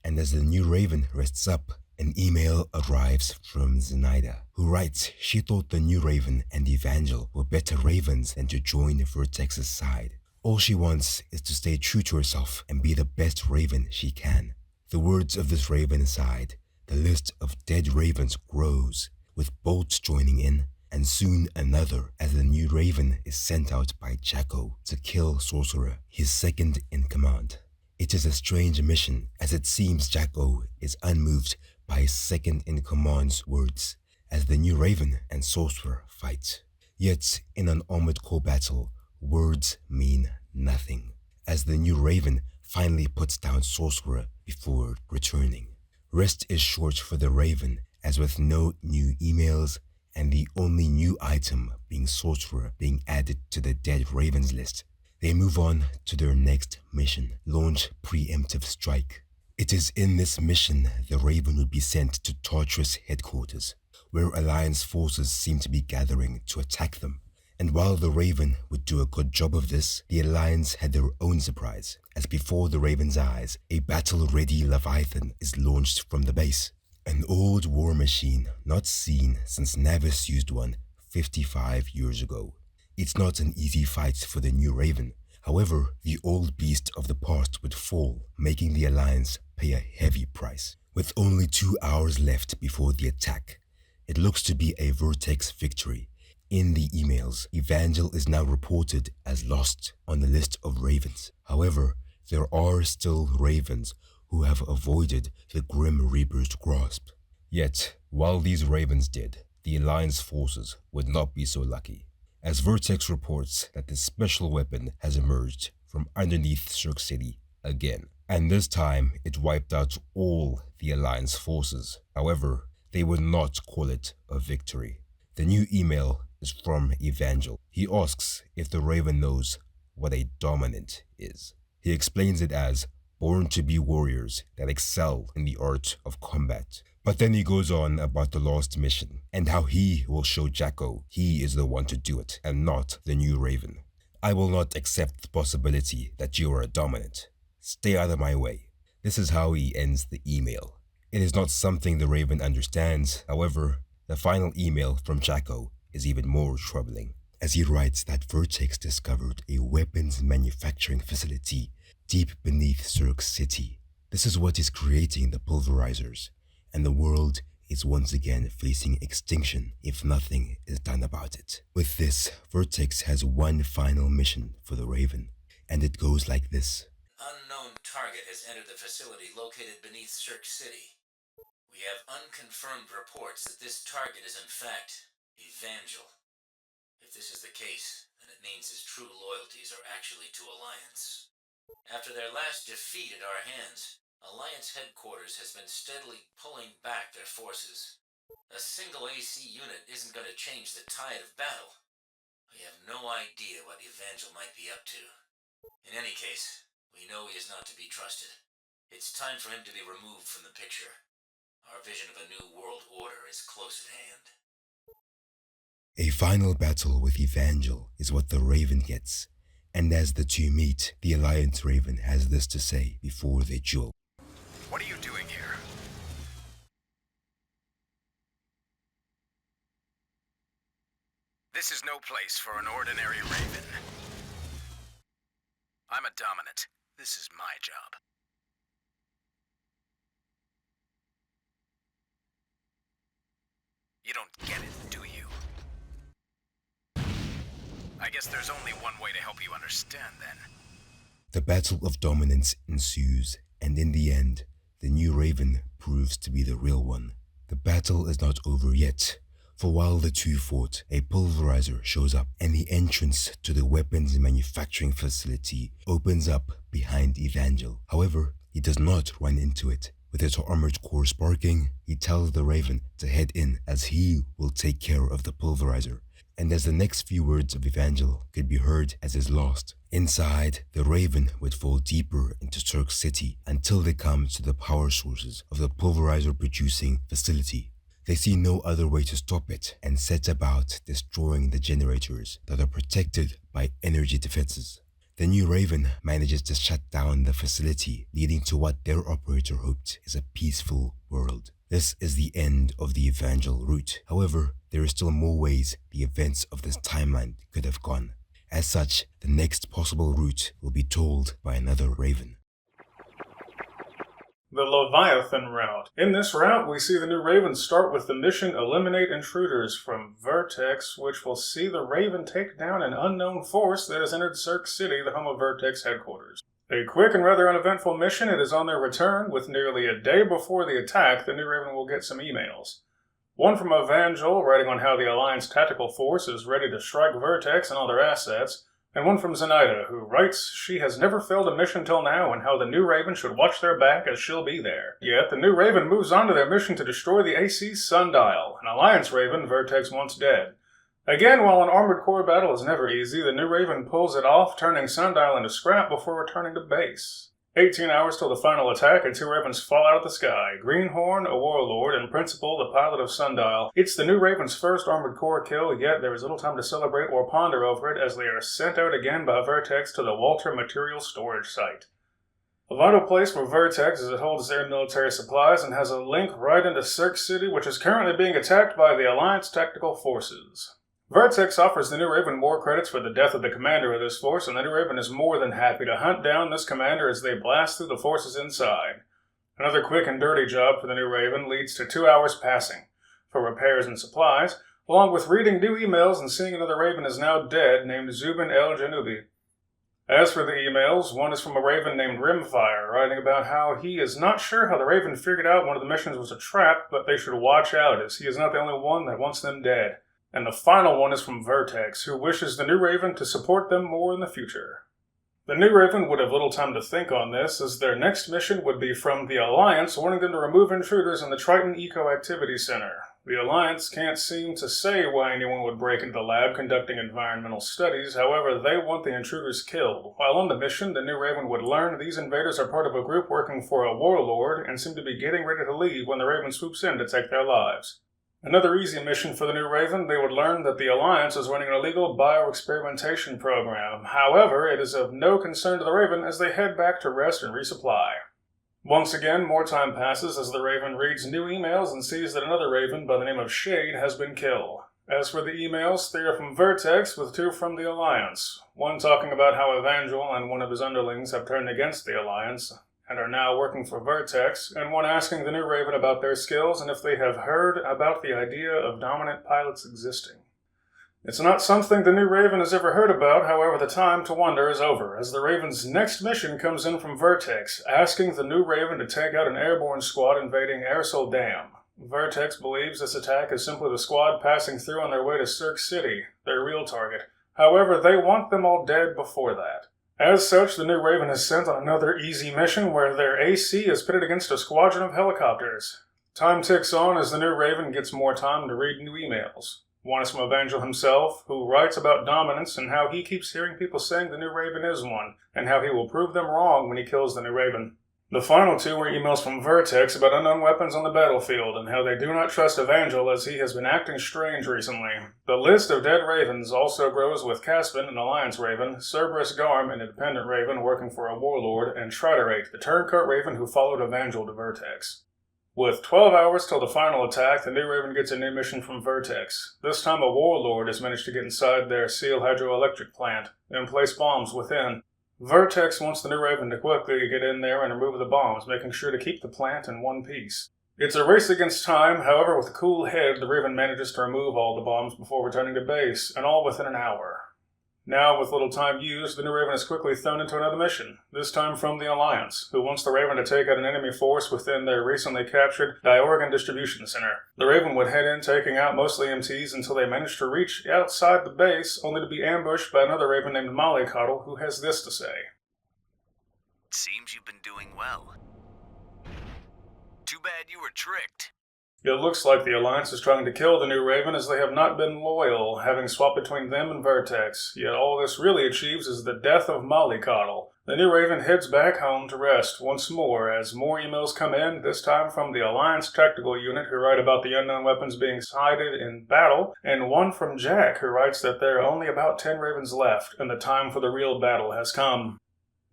and as the new Raven rests up, an email arrives from Zinaida, who writes she thought the new Raven and Evangel were better Ravens than to join Vertex's side. All she wants is to stay true to herself and be the best Raven she can. The words of this Raven aside, the list of dead Ravens grows, with Bolt joining in, and soon another as the new Raven is sent out by Jacko to kill Sorcerer, his second in command. It is a strange mission, as it seems Jacko is unmoved by his second in command's words, as the new Raven and Sorcerer fight. Yet, in an armored core battle, words mean nothing, as the new Raven finally puts down Sorcerer before returning. Rest is short for the Raven, as with no new emails, and the only new item being Sorcerer being added to the dead Ravens list, they move on to their next mission, launch Preemptive Strike. It is in this mission the Raven would be sent to Tartarus headquarters, where Alliance forces seem to be gathering to attack them. And while the Raven would do a good job of this, the Alliance had their own surprise, as before the Raven's eyes, a battle-ready Leviathan is launched from the base. An old war machine not seen since Navis used one 55 years ago. It's not an easy fight for the new Raven. However, the old beast of the past would fall, making the Alliance pay a heavy price. With only 2 hours left before the attack, it looks to be a Vertex victory. In the emails, Evangel is now reported as lost on the list of Ravens. However, there are still Ravens who have avoided the Grim Reaper's grasp. Yet, while these Ravens did, the Alliance forces would not be so lucky, as Vertex reports that this special weapon has emerged from underneath Cirque City again, and this time it wiped out all the Alliance forces. However, they would not call it a victory. The new email is from Evangel. He asks if the Raven knows what a dominant is. He explains it as born to be warriors that excel in the art of combat. But then he goes on about the last mission and how he will show Jacko he is the one to do it and not the new Raven. I will not accept the possibility that you are a dominant. Stay out of my way. This is how he ends the email. It is not something the Raven understands. However, the final email from Jacko is even more troubling, as he writes that Vertex discovered a weapons manufacturing facility deep beneath Cirque City. This is what is creating the Pulverisers, and the world is once again facing extinction if nothing is done about it. With this, Vertex has one final mission for the Raven, and it goes like this. Unknown target has entered the facility located beneath Cirque City. We have unconfirmed reports that this target is in fact Evangel. If this is the case, then it means his true loyalties are actually to Alliance. After their last defeat at our hands, Alliance headquarters has been steadily pulling back their forces. A single AC unit isn't going to change the tide of battle. We have no idea what Evangel might be up to. In any case, we know he is not to be trusted. It's time for him to be removed from the picture. Our vision of a new world order is close at hand. A final battle with Evangel is what the Raven gets, and as the two meet, the Alliance Raven has this to say before they duel. What are you doing here? This is no place for an ordinary Raven. I'm a Dominant. This is my job. You don't get it, do you? I guess there's only one way to help you understand, then. The battle of dominance ensues, and in the end, the new Raven proves to be the real one. The battle is not over yet, for while the two fought, a Pulveriser shows up, and the entrance to the weapons manufacturing facility opens up behind Evangel. However, he does not run into it. With his armored core sparking, he tells the Raven to head in as he will take care of the Pulveriser. And as the next few words of Evangel could be heard as his last, inside, the Raven would fall deeper into Cirque City until they come to the power sources of the Pulveriser producing facility. They see no other way to stop it and set about destroying the generators that are protected by energy defenses. The new Raven manages to shut down the facility, leading to what their operator hoped is a peaceful world. This is the end of the Evangel Route. However, there are still more ways the events of this timeline could have gone. As such, the next possible route will be told by another Raven. The Leviathan Route. In this route, we see the new Raven start with the mission Eliminate Intruders from Vertex, which will see the Raven take down an unknown force that has entered Cirque City, the home of Vertex headquarters. A quick and rather uneventful mission. It is on their return. With nearly a day before the attack, the new Raven will get some emails. One from Evangel, writing on how the Alliance Tactical Force is ready to strike Vertex and all their assets, and one from Zinaida, who writes she has never failed a mission till now and how the new Raven should watch their back as she'll be there. Yet, the new Raven moves on to their mission to destroy the AC Sundial, an Alliance Raven Vertex wants dead. Again, while an armored core battle is never easy, the new Raven pulls it off, turning Sundial into scrap before returning to base. 18 hours till the final attack, and two Ravens fall out of the sky. Greenhorn, a warlord, and Principal, the pilot of Sundial. It's the new Raven's first armored core kill, yet there is little time to celebrate or ponder over it as they are sent out again by Vertex to the Walter Material Storage Site. A vital place for Vertex as it holds their military supplies and has a link right into Cirque City, which is currently being attacked by the Alliance Tactical Forces. Vertex offers the new Raven more credits for the death of the commander of this force, and the new Raven is more than happy to hunt down this commander as they blast through the forces inside. Another quick and dirty job for the new Raven leads to 2 hours passing for repairs and supplies, along with reading new emails and seeing another Raven is now dead named Zubin El Janubi. As for the emails, one is from a Raven named Rimfire, writing about how he is not sure how the Raven figured out one of the missions was a trap, but they should watch out as he is not the only one that wants them dead. And the final one is from Vertex, who wishes the new Raven to support them more in the future. The new Raven would have little time to think on this, as their next mission would be from the Alliance, wanting them to remove intruders in the Triton Eco Activity Center. The Alliance can't seem to say why anyone would break into the lab conducting environmental studies, however, they want the intruders killed. While on the mission, the new Raven would learn these invaders are part of a group working for a warlord and seem to be getting ready to leave when the Raven swoops in to take their lives. Another easy mission for the new Raven, they would learn that the Alliance is running an illegal bioexperimentation program. However, it is of no concern to the Raven as they head back to rest and resupply. Once again, more time passes as the Raven reads new emails and sees that another Raven by the name of Shade has been killed. As for the emails, they are from Vertex with two from the Alliance. One talking about how Evangel and one of his underlings have turned against the Alliance and are now working for Vertex, and one asking the new Raven about their skills and if they have heard about the idea of dominant pilots existing. It's not something the new Raven has ever heard about, however the time to wonder is over, as the Raven's next mission comes in from Vertex, asking the new Raven to take out an airborne squad invading Aersol Dam. Vertex believes this attack is simply the squad passing through on their way to Cirque City, their real target. However, they want them all dead before that. As such, the new Raven is sent on another easy mission where their AC is pitted against a squadron of helicopters. Time ticks on as the new Raven gets more time to read new emails. One is from Evangel himself, who writes about dominance and how he keeps hearing people saying the new Raven is one, and how he will prove them wrong when he kills the new Raven. The final two were emails from Vertex about unknown weapons on the battlefield and how they do not trust Evangel as he has been acting strange recently. The list of dead Ravens also grows with Caspin, an Alliance Raven, Cerberus Garm, an Independent Raven working for a Warlord, and Triderate, the turncoat Raven who followed Evangel to Vertex. With 12 hours till the final attack, the new Raven gets a new mission from Vertex. This time a Warlord has managed to get inside their Seal hydroelectric plant and place bombs within. Vertex wants the new Raven to quickly get in there and remove the bombs, making sure to keep the plant in one piece. It's a race against time, however with a cool head the Raven manages to remove all the bombs before returning to base, and all within an hour. Now, with little time used, the new Raven is quickly thrown into another mission, this time from the Alliance, who wants the Raven to take out an enemy force within their recently captured Diorgan Distribution Center. The Raven would head in, taking out mostly MTs until they managed to reach outside the base, only to be ambushed by another Raven named Mollycoddle, who has this to say. Seems you've been doing well. Too bad you were tricked. It looks like the Alliance is trying to kill the new Raven as they have not been loyal, having swapped between them and Vertex, yet all this really achieves is the death of Mollycoddle. The new Raven heads back home to rest once more as more emails come in, this time from the Alliance Tactical Unit who write about the unknown weapons being sighted in battle, and one from Jack who writes that there are only about 10 Ravens left and the time for the real battle has come.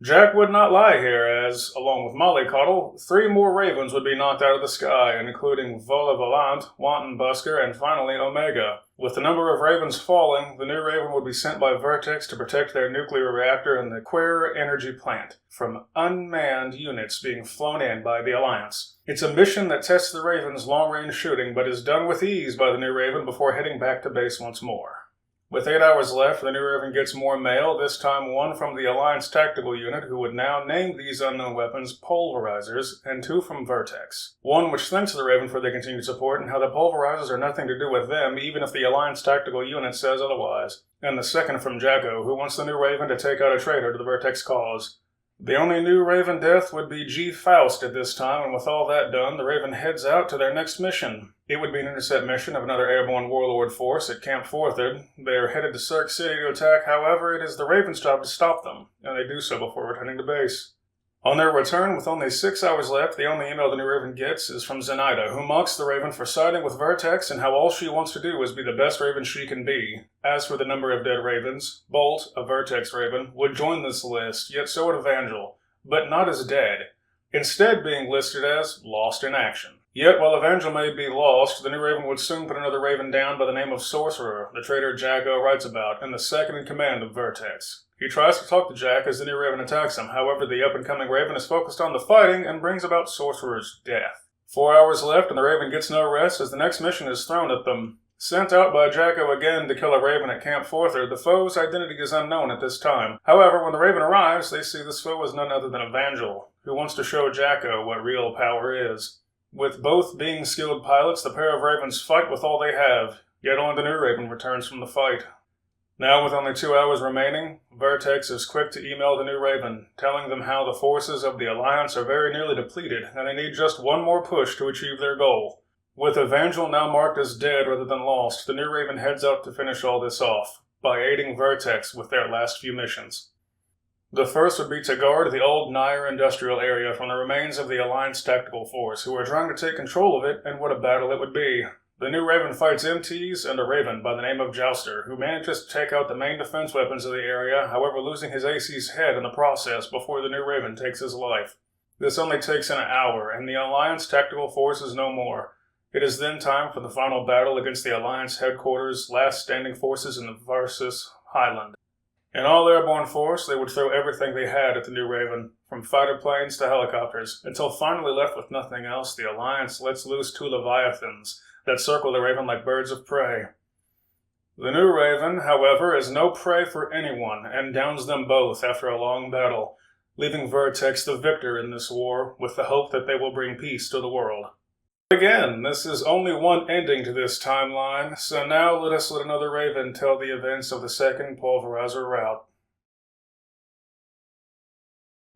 Jack would not lie here as, along with Mollycoddle, 3 more Ravens would be knocked out of the sky, including Vola Volant, Wanton Busker, and finally Omega. With the number of Ravens falling, the new Raven would be sent by Vertex to protect their nuclear reactor and the Queer Energy Plant from unmanned units being flown in by the Alliance. It's a mission that tests the Raven's long-range shooting, but is done with ease by the new Raven before heading back to base once more. With 8 hours left, the new Raven gets more mail, this time one from the Alliance Tactical Unit, who would now name these unknown weapons Pulverizers, and 2 from Vertex. One which thanks the Raven for their continued support and how the Pulverizers are nothing to do with them, even if the Alliance Tactical Unit says otherwise. And the second from Jacko, who wants the new Raven to take out a traitor to the Vertex cause. The only new Raven death would be G. Faust at this time, and with all that done, the Raven heads out to their next mission. It would be an intercept mission of another airborne warlord force at Camp Forthard. They are headed to Cirque City to attack, however, it is the Raven's job to stop them, and they do so before returning to base. On their return, with only 6 hours left, the only email the new Raven gets is from Zinaida, who mocks the Raven for siding with Vertex and how all she wants to do is be the best Raven she can be. As for the number of dead Ravens, Bolt, a Vertex Raven, would join this list, yet so would Evangel, but not as dead, instead being listed as lost in action. Yet, while Evangel may be lost, the new Raven would soon put another Raven down by the name of Sorcerer, the traitor Jacko writes about, and the second in command of Vertex. He tries to talk to Jack as the new Raven attacks him, however the up-and-coming Raven is focused on the fighting and brings about Sorcerer's death. 4 hours left and the Raven gets no rest as the next mission is thrown at them. Sent out by Jacko again to kill a Raven at Camp Forthard, the foe's identity is unknown at this time. However, when the Raven arrives, they see this foe is none other than Evangel, who wants to show Jacko what real power is. With both being skilled pilots, the pair of Ravens fight with all they have, yet only the new Raven returns from the fight. Now, with only 2 hours remaining, Vertex is quick to email the new Raven, telling them how the forces of the Alliance are very nearly depleted, and they need just one more push to achieve their goal. With Evangel now marked as dead rather than lost, the new Raven heads out to finish all this off, by aiding Vertex with their last few missions. The first would be to guard the old Nair industrial area from the remains of the Alliance Tactical Force, who are trying to take control of it, and what a battle it would be. The new Raven fights MTs and a Raven by the name of Jouster, who manages to take out the main defense weapons of the area, however losing his AC's head in the process before the new Raven takes his life. This only takes an hour, and the Alliance Tactical Force is no more. It is then time for the final battle against the Alliance headquarters' last standing forces in the Varsus Highland. In all airborne force, they would throw everything they had at the new Raven, from fighter planes to helicopters, until finally left with nothing else, the Alliance lets loose 2 Leviathans that circle the Raven like birds of prey. The new Raven, however, is no prey for anyone, and downs them both after a long battle, leaving Vertex the victor in this war, with the hope that they will bring peace to the world. Again, this is only one ending to this timeline, so now let another Raven tell the events of the second Pulveriser Route.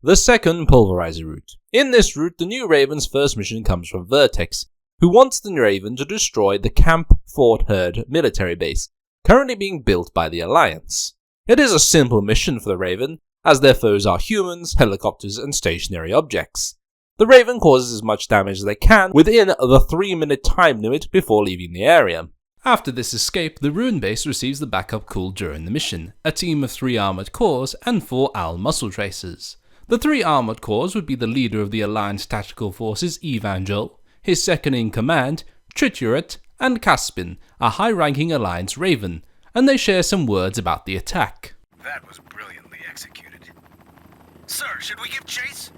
The second Pulveriser Route. In this route, the new Raven's first mission comes from Vertex, who wants the Raven to destroy the Camp Fort Herd military base, currently being built by the Alliance. It is a simple mission for the Raven, as their foes are humans, helicopters, and stationary objects. The Raven causes as much damage as they can within the 3-minute time limit before leaving the area. After this escape, the Ruin base receives the backup call during the mission, a team of 3 armoured cores and 4 AL muscle tracers. The 3 armoured cores would be the leader of the Alliance Tactical Forces, Evangel, his second-in-command, Trituret, and Caspin, a high-ranking Alliance Raven, and they share some words about the attack. That was brilliantly executed. Sir, should we give chase?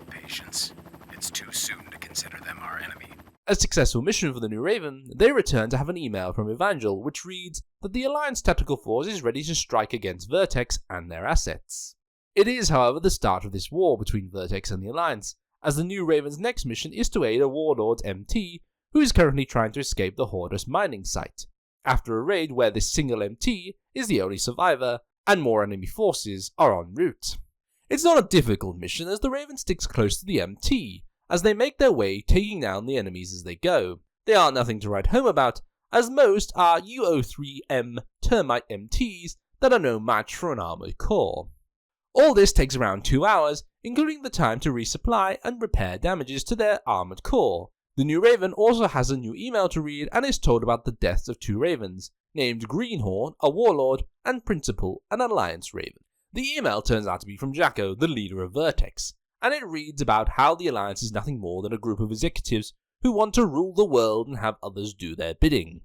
Patience. It's too soon to consider them our enemy. A successful mission for the New Raven, they return to have an email from Evangel which reads that the Alliance Tactical Force is ready to strike against Vertex and their assets. It is, however, the start of this war between Vertex and the Alliance, as the New Raven's next mission is to aid a Warlord's MT who is currently trying to escape the Horus mining site, after a raid where this single MT is the only survivor and more enemy forces are en route. It's not a difficult mission as the Raven sticks close to the MT, as they make their way taking down the enemies as they go. They are nothing to write home about, as most are UO3M termite MTs that are no match for an armoured core. All this takes around 2 hours, including the time to resupply and repair damages to their armoured core. The New Raven also has a new email to read and is told about the deaths of 2 Ravens, named Greenhorn, a Warlord, and Principal, an Alliance Raven. The email turns out to be from Jacko, the leader of Vertex, and it reads about how the Alliance is nothing more than a group of executives who want to rule the world and have others do their bidding.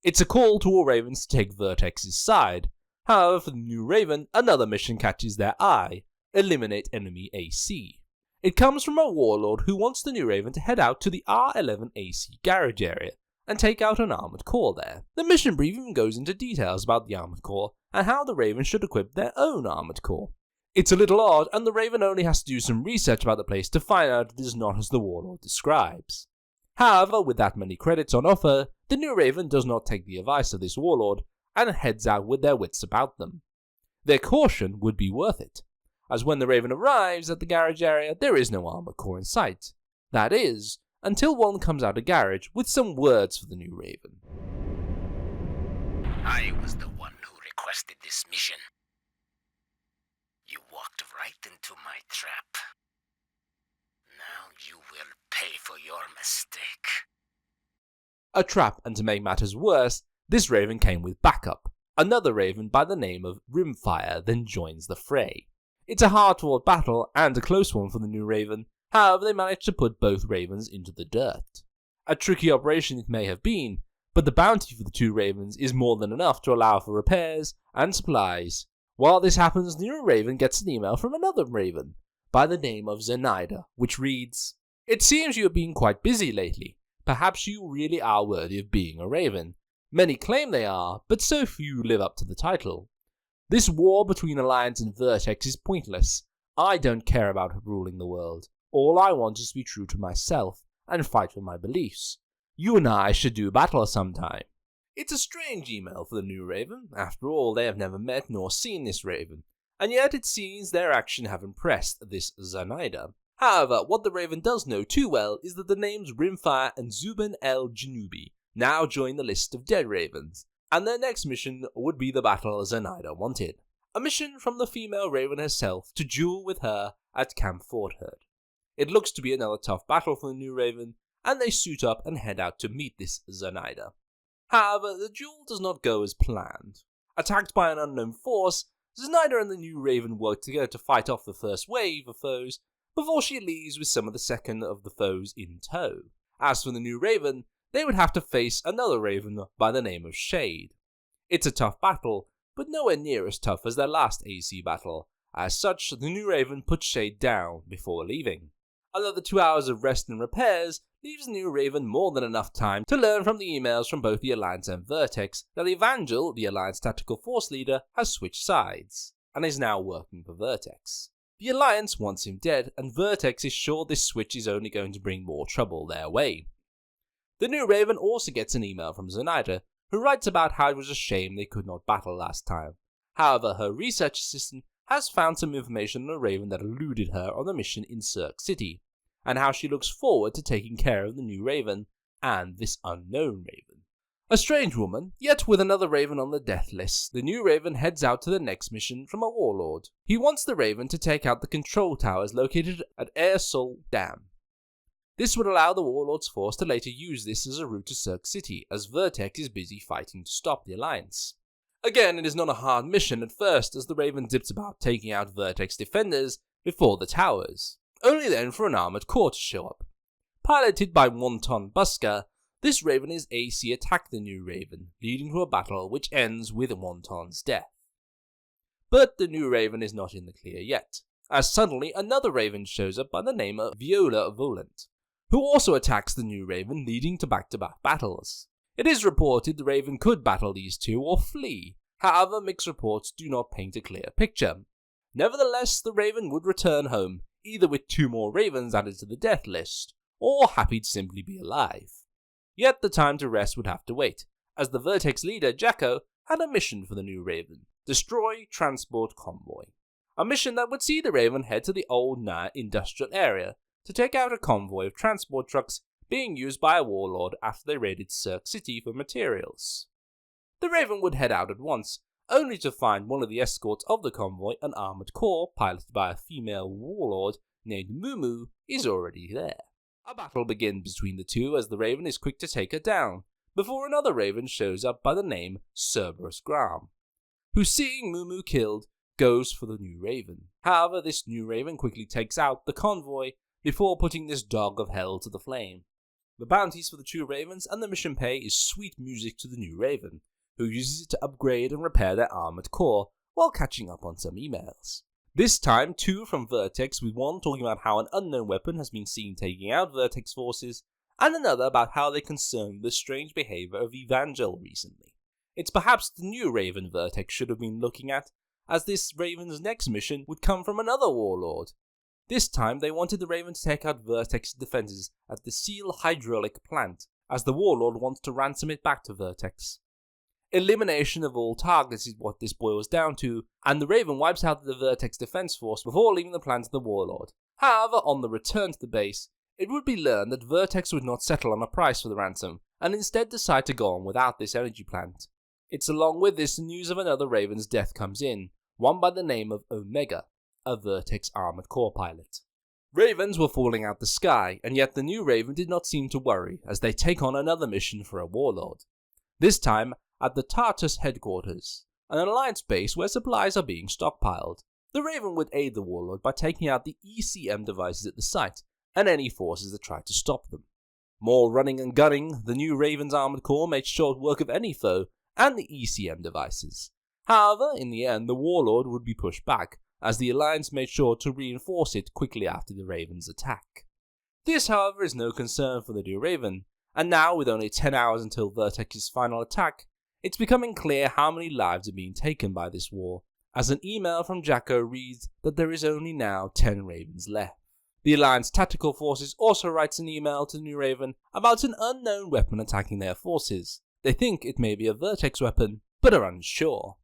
It's a call to all Ravens to take Vertex's side. However, for the New Raven, another mission catches their eye: eliminate enemy AC. It comes from a Warlord who wants the New Raven to head out to the R11 AC garage area and take out an armoured core there. The mission brief even goes into details about the armoured core and how the Raven should equip their own armoured core. It's a little odd, and the Raven only has to do some research about the place to find out it is not as the Warlord describes. However, with that many credits on offer, the New Raven does not take the advice of this Warlord and heads out with their wits about them. Their caution would be worth it, as when the Raven arrives at the garage area, there is no armor core in sight. That is, until one comes out of garage with some words for the New Raven. I was the one who requested this mission. You walked right into my trap. Now you will pay for your mistake. A trap, and to make matters worse, this Raven came with backup. Another Raven by the name of Rimfire then joins the fray. It's a hard-fought battle and a close one for the New Raven, however they managed to put both Ravens into the dirt. A tricky operation it may have been, but the bounty for the 2 Ravens is more than enough to allow for repairs and supplies. While this happens, the New Raven gets an email from another Raven by the name of Zinaida, which reads, "It seems you have been quite busy lately. Perhaps you really are worthy of being a Raven. Many claim they are, but so few live up to the title. This war between Alliance and Vertex is pointless. I don't care about ruling the world. All I want is to be true to myself and fight for my beliefs. You and I should do battle sometime." It's a strange email for the New Raven. After all, they have never met nor seen this Raven, and yet it seems their action have impressed this Zinaida. However, what the Raven does know too well is that the names Rimfire and Zubin El Janubi now join the list of dead Ravens, and their next mission would be the battle Zinaida wanted. A mission from the female Raven herself to duel with her at Camp Fort Herd. It looks to be another tough battle for the New Raven, and they suit up and head out to meet this Zinaida. However, the duel does not go as planned. Attacked by an unknown force, Zinaida and the New Raven work together to fight off the first wave of foes before she leaves with some of the second of the foes in tow. As for the New Raven, they would have to face another Raven by the name of Shade. It's a tough battle, but nowhere near as tough as their last AC battle. As such, the New Raven puts Shade down before leaving. Another 2 hours of rest and repairs leaves the New Raven more than enough time to learn from the emails from both the Alliance and Vertex that Evangel, the Alliance Tactical Force leader, has switched sides, and is now working for Vertex. The Alliance wants him dead, and Vertex is sure this switch is only going to bring more trouble their way. The New Raven also gets an email from Zinaida, who writes about how it was a shame they could not battle last time. However, her research assistant has found some information on a Raven that eluded her on the mission in Cirque City, and how she looks forward to taking care of the New Raven and this unknown Raven. A strange woman, yet with another Raven on the death list, the new Raven heads out to the next mission from a warlord. He wants the Raven to take out the control towers located at Air-Sol Dam. This would allow the warlord's force to later use this as a route to Cirque City, as Vertex is busy fighting to stop the Alliance. Again, it is not a hard mission at first, as the Raven zips about taking out Vertex defenders before the towers, only then for an armoured core to show up. Piloted by Wonton Busker, this Raven is AC attack the new Raven, leading to a battle which ends with Wonton's death. But the new Raven is not in the clear yet, as suddenly another Raven shows up by the name of Viola Volant, who also attacks the new Raven, leading to back-to-back battles. It is reported the Raven could battle these two or flee, however mixed reports do not paint a clear picture. Nevertheless, the Raven would return home, either with 2 more Ravens added to the death list, or happy to simply be alive. Yet the time to rest would have to wait, as the Vertex leader, Jacko, had a mission for the new Raven: destroy transport convoy. A mission that would see the Raven head to the old Naya industrial area to take out a convoy of transport trucks being used by a warlord after they raided Cirque City for materials. The Raven would head out at once, only to find one of the escorts of the convoy, an armoured core piloted by a female warlord named Mumu, is already there. A battle begins between the two as the Raven is quick to take her down, before another Raven shows up by the name Cerberus Graham, who, seeing Mumu killed, goes for the new Raven. However, this new Raven quickly takes out the convoy before putting this dog of hell to the flame. The bounties for the 2 Ravens and the mission pay is sweet music to the new Raven, who uses it to upgrade and repair their armoured core while catching up on some emails. This time, 2 from Vertex, with one talking about how an unknown weapon has been seen taking out Vertex forces, and another about how they're concerned with the strange behaviour of Evangel recently. It's perhaps the new Raven Vertex should have been looking at, as this Raven's next mission would come from another warlord. This time they wanted the Raven to take out Vertex's defences at the Seal Hydraulic Plant, as the warlord wants to ransom it back to Vertex. Elimination of all targets is what this boils down to, and the Raven wipes out the Vertex defense force before leaving the plan to the warlord. However, on the return to the base, it would be learned that Vertex would not settle on a price for the ransom, and instead decide to go on without this energy plant. It's along with this news of another Raven's death comes in, one by the name of Omega, a Vertex armoured core pilot. Ravens were falling out the sky, and yet the new Raven did not seem to worry, as they take on another mission for a warlord. This time, at the Tartus headquarters, an Alliance base where supplies are being stockpiled. The Raven would aid the warlord by taking out the ECM devices at the site, and any forces that tried to stop them. More running and gunning, the new Raven's armoured core made short work of any foe, and the ECM devices. However, in the end, the warlord would be pushed back, as the Alliance made sure to reinforce it quickly after the Raven's attack. This, however, is no concern for the new Raven, and now, with only 10 hours until Vertex's final attack, it's becoming clear how many lives are being taken by this war, as an email from Jacko reads that there is only now 10 Ravens left. The Alliance Tactical Forces also writes an email to the new Raven about an unknown weapon attacking their forces. They think it may be a Vertex weapon, but are unsure.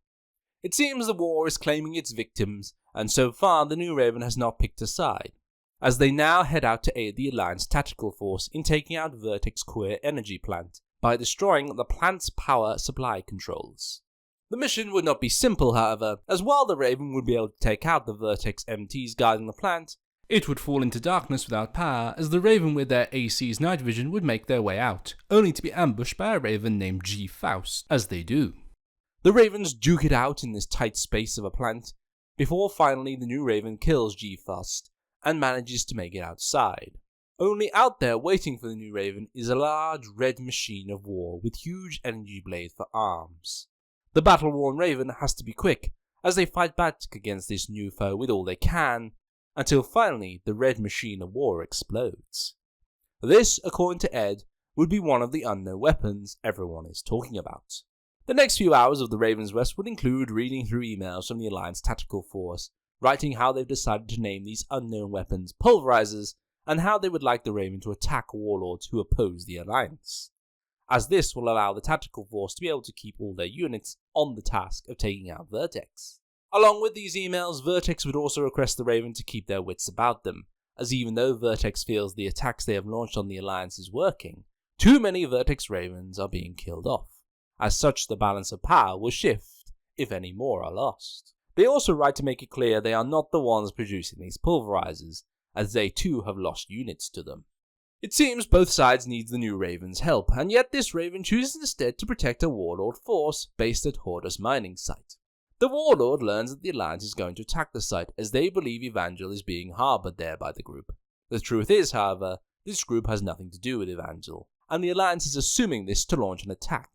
It seems the war is claiming its victims, and so far the new Raven has not picked a side, as they now head out to aid the Alliance Tactical Force in taking out Vertex Queer Energy Plant by destroying the plant's power supply controls. The mission would not be simple, however, as while the Raven would be able to take out the Vertex MTs guarding the plant, it would fall into darkness without power, as the Raven with their AC's night vision would make their way out, only to be ambushed by a Raven named G. Faust, as they do. The Ravens duke it out in this tight space of a plant, before finally the new Raven kills G. Faust, and manages to make it outside. Only out there waiting for the new Raven is a large red machine of war with huge energy blades for arms. The battle-worn Raven has to be quick, as they fight back against this new foe with all they can, until finally the red machine of war explodes. This, according to Ed, would be one of the unknown weapons everyone is talking about. The next few hours of the Raven's Rest would include reading through emails from the Alliance Tactical Force, writing how they've decided to name these unknown weapons Pulverisers, and how they would like the Raven to attack warlords who oppose the Alliance, as this will allow the Tactical Force to be able to keep all their units on the task of taking out Vertex. Along with these emails, Vertex would also request the Raven to keep their wits about them, as even though Vertex feels the attacks they have launched on the Alliance is working, Too many Vertex Ravens are being killed off. As such, the balance of power will shift if any more are lost. They also write to make it clear they are not the ones producing these pulverizers, as they too have lost units to them. It seems both sides need the new Raven's help, and yet this Raven chooses instead to protect a Warlord force based at Hortus mining site. The Warlord learns that the Alliance is going to attack the site as they believe Evangel is being harbored there by the group. The truth is, however, this group has nothing to do with Evangel, and the Alliance is assuming this to launch an attack.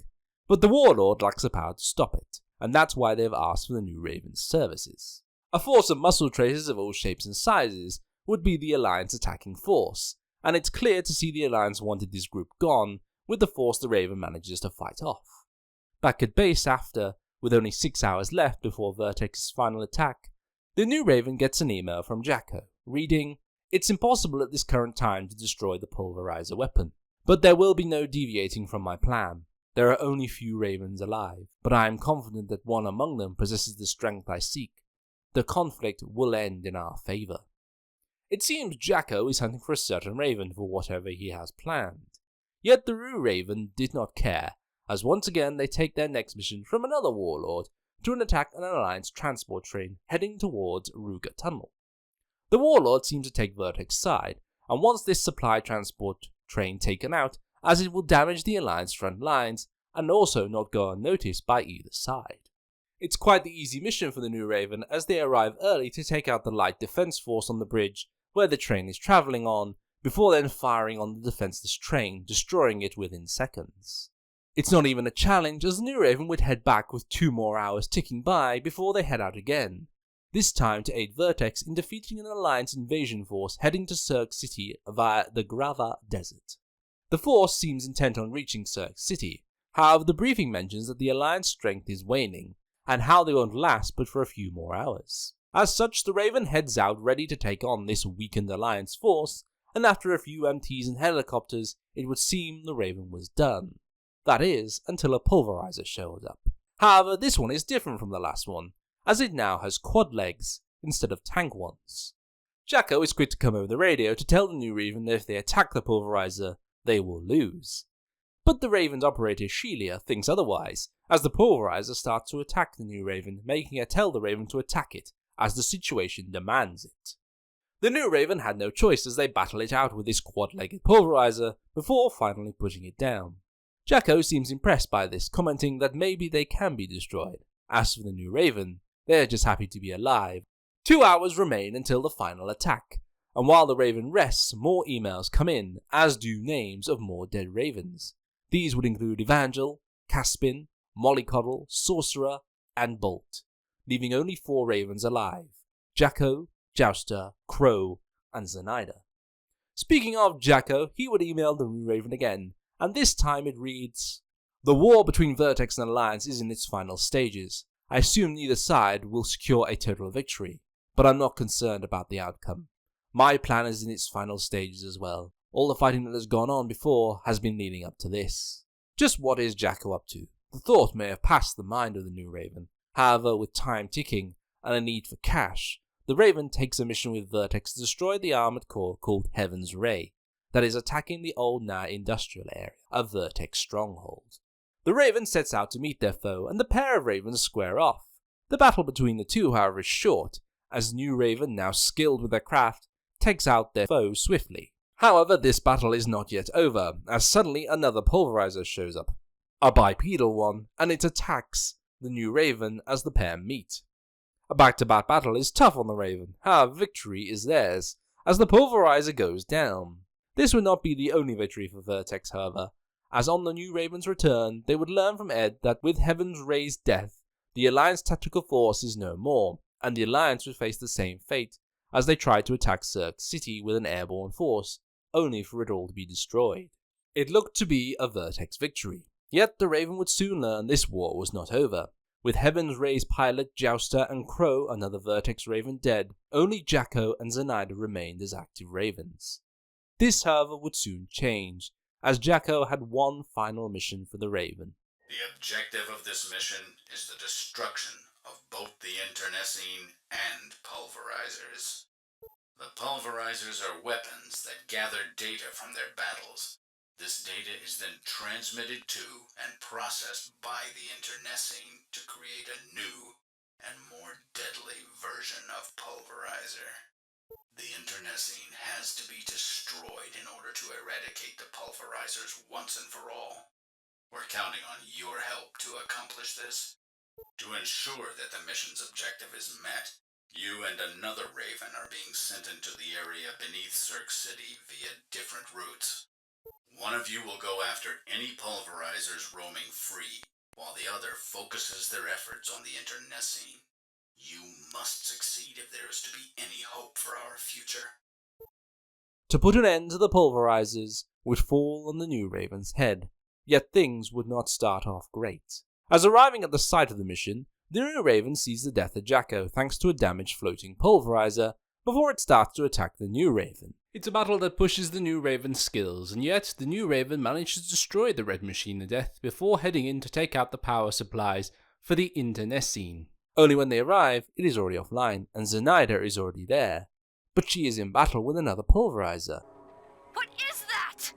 But the Warlord lacks the power to stop it, and that's why they've asked for the new Raven's services. A force of muscle tracers of all shapes and sizes would be the Alliance attacking force, and it's clear to see the Alliance wanted this group gone with the force the Raven manages to fight off. Back at base after, with only 6 hours left before Vertex's final attack, the new Raven gets an email from Jacko, reading, "It's impossible at this current time to destroy the Pulveriser weapon, but there will be no deviating from my plan. There are only few Ravens alive, but I am confident that one among them possesses the strength I seek. The conflict will end in our favor." It seems Jacko is hunting for a certain Raven for whatever he has planned. Yet the Rue Raven did not care, as once again they take their next mission from another Warlord to an attack on an Alliance transport train heading towards Ruga Tunnel. The Warlord seems to take Vertex's side, and wants this supply transport train taken out, as it will damage the Alliance front lines and also not go unnoticed by either side. It's quite the easy mission for the new Raven, as they arrive early to take out the light defense force on the bridge where the train is travelling on, before then firing on the defenseless train, destroying it within seconds. It's not even a challenge, as the new Raven would head back with 2 more hours ticking by before they head out again, this time to aid Vertex in defeating an Alliance invasion force heading to Cirque City via the Grava Desert. The force seems intent on reaching Cirque City, however the briefing mentions that the Alliance strength is waning, and how they won't last but for a few more hours. As such, the Raven heads out ready to take on this weakened Alliance force, and after a few MTs and helicopters, it would seem the Raven was done. That is, until a Pulveriser showed up. However, this one is different from the last one, as it now has quad legs instead of tank ones. Jacko is quick to come over the radio to tell the new Raven that if they attack the Pulveriser, they will lose. But the Raven's operator Shelia thinks otherwise, as the Pulveriser starts to attack the new Raven, making her tell the Raven to attack it, as the situation demands it. The new Raven had no choice as they battle it out with this quad-legged Pulveriser before finally putting it down. Jacko seems impressed by this, commenting that maybe they can be destroyed. As for the new Raven, they are just happy to be alive. 2 hours remain until the final attack, and while the Raven rests, more emails come in, as do names of more dead Ravens. These would include Evangel, Caspin, Mollycoddle, Sorcerer, and Bolt, leaving only 4 Ravens alive: Jacko, Jouster, Crow, and Zinaida. Speaking of Jacko, he would email the new Raven again, and this time it reads, "The war between Vertex and Alliance is in its final stages. I assume neither side will secure a total victory, but I'm not concerned about the outcome. My plan is in its final stages as well. All the fighting that has gone on before has been leading up to this." Just what is Jacko up to? The thought may have passed the mind of the new Raven. However, with time ticking and a need for cash, the Raven takes a mission with Vertex to destroy the armored core called Heaven's Ray, that is attacking the old Naya industrial area, a Vertex stronghold. The Raven sets out to meet their foe, and the pair of Ravens square off. The battle between the two, however, is short, as new Raven, now skilled with their craft, takes out their foe swiftly. However, this battle is not yet over, as suddenly another Pulveriser shows up, a bipedal one, and it attacks the new Raven as the pair meet. A back-to-back battle is tough on the Raven, however victory is theirs, as the Pulveriser goes down. This would not be the only victory for Vertex, however, as on the new Raven's return, they would learn from Ed that with Heaven's Ray's death, the Alliance tactical force is no more, and the Alliance would face the same fate as they tried to attack Cirque City with an airborne force, only for it all to be destroyed. It looked to be a Vertex victory, yet the Raven would soon learn this war was not over. With Heaven's Ray's pilot, Jouster, and Crow, another Vertex Raven, dead, only Jacko and Zinaida remained as active Ravens. This, however, would soon change, as Jacko had one final mission for the Raven. The objective of this mission is the destruction of both the internecine and pulverizers. The pulverizers are weapons that gather data from their battles This data is then transmitted to and processed by the internecine to create a new and more deadly version of Pulveriser. The internecine has to be destroyed in order to eradicate the Pulverizers once and for all. We're counting on your help to accomplish this. To ensure that the mission's objective is met, you and another Raven are being sent into the area beneath Cirque City via different routes. One of you will go after any Pulverizers roaming free, while the other focuses their efforts on the internecine. You must succeed if there is to be any hope for our future. To put an end to the Pulverizers would fall on the new Raven's head, yet things would not start off great. As arriving at the site of the mission, the new Raven sees the death of Jacko thanks to a damaged floating Pulverizer before it starts to attack the new Raven. It's a battle that pushes the new Raven's skills, and yet the new Raven manages to destroy the Red Machine of Death before heading in to take out the power supplies for the internecine. Only when they arrive, it is already offline, and Zinaida is already there, but she is in battle with another Pulverizer. What is that?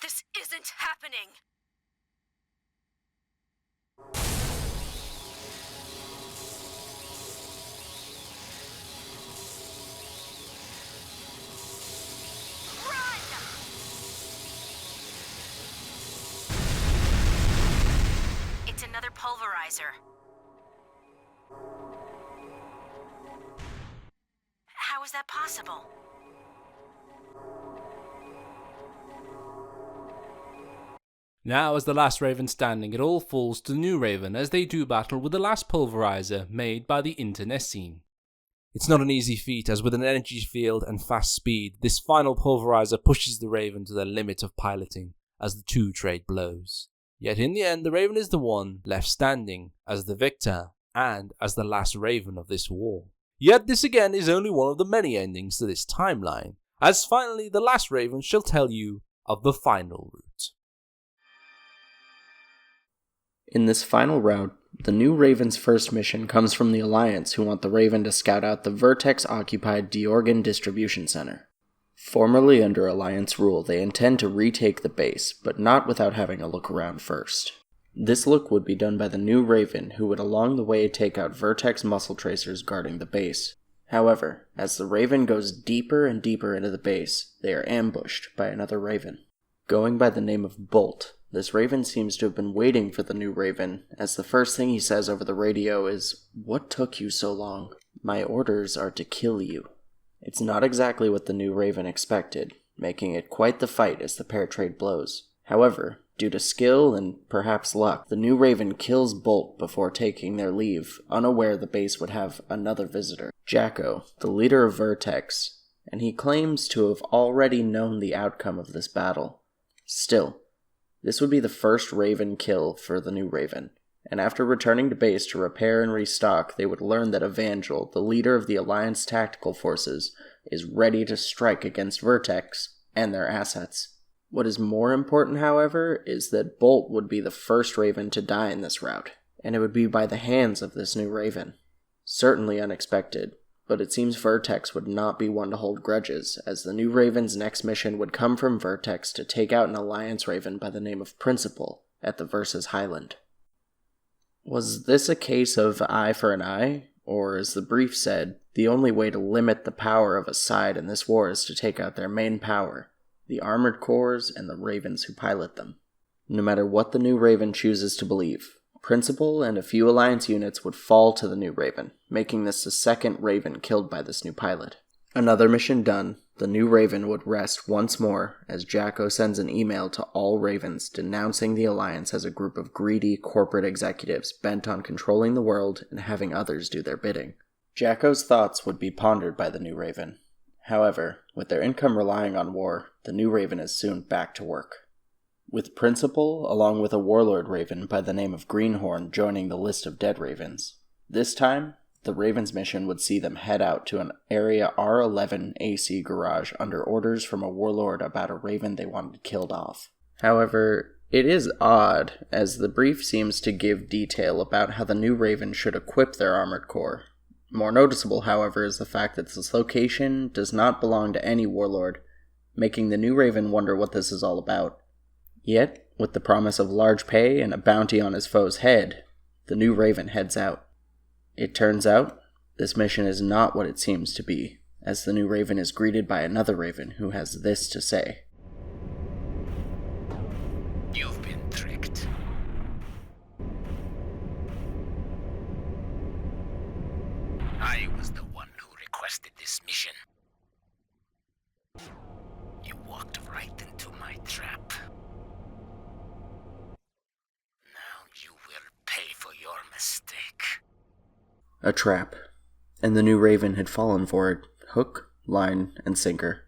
This isn't happening! Run! It's another Pulverizer. How is that possible? Now, as the last Raven standing, it all falls to the new Raven as they do battle with the last Pulverizer made by the internecine. It's not an easy feat, as with an energy field and fast speed, this final Pulverizer pushes the Raven to their limit of piloting as the two trade blows. Yet in the end, the Raven is the one left standing as the victor and as the last Raven of this war. Yet this again is only one of the many endings to this timeline, as finally the last Raven shall tell you of the final route. In this final route, the new Raven's first mission comes from the Alliance, who want the Raven to scout out the Vertex-occupied Diorgan Distribution Center. Formerly under Alliance rule, they intend to retake the base, but not without having a look around first. This look would be done by the new Raven, who would along the way take out Vertex muscle tracers guarding the base. However, as the Raven goes deeper and deeper into the base, they are ambushed by another Raven. Going by the name of Bolt, this Raven seems to have been waiting for the new Raven, as the first thing he says over the radio is, "What took you so long? My orders are to kill you." It's not exactly what the new Raven expected, making it quite the fight as the pair trade blows. However, due to skill and perhaps luck, the new Raven kills Bolt before taking their leave, unaware the base would have another visitor, Jacko, the leader of Vertex, and he claims to have already known the outcome of this battle. Still, this would be the first Raven kill for the new Raven, and after returning to base to repair and restock, they would learn that Evangel, the leader of the Alliance tactical forces, is ready to strike against Vertex and their assets. What is more important, however, is that Bolt would be the first Raven to die in this route, and it would be by the hands of this new Raven. Certainly unexpected, but it seems Vertex would not be one to hold grudges, as the new Raven's next mission would come from Vertex to take out an Alliance Raven by the name of Principal at the Versus Highland. Was this a case of eye for an eye, or as the brief said, the only way to limit the power of a side in this war is to take out their main power, the armored cores and the Ravens who pilot them? No matter what the new Raven chooses to believe, Principal and a few Alliance units would fall to the new Raven, making this the second Raven killed by this new pilot. Another mission done, the new Raven would rest once more as Jacko sends an email to all Ravens denouncing the Alliance as a group of greedy corporate executives bent on controlling the world and having others do their bidding. Jacko's thoughts would be pondered by the new Raven. However, with their income relying on war, the new Raven is soon back to work. With Principal, along with a warlord Raven by the name of Greenhorn joining the list of dead Ravens. This time, the Raven's mission would see them head out to an Area R11 AC garage under orders from a warlord about a Raven they wanted killed off. However, it is odd, as the brief seems to give detail about how the new Raven should equip their armored core. More noticeable, however, is the fact that this location does not belong to any warlord, making the new Raven wonder what this is all about. Yet, with the promise of large pay and a bounty on his foe's head, the new Raven heads out. It turns out, this mission is not what it seems to be, as the new Raven is greeted by another Raven who has this to say. You've been tricked. I was the one who requested this mission. You walked right into my trap. Now you will pay for your mistake. A trap, and the new Raven had fallen for it, hook, line, and sinker.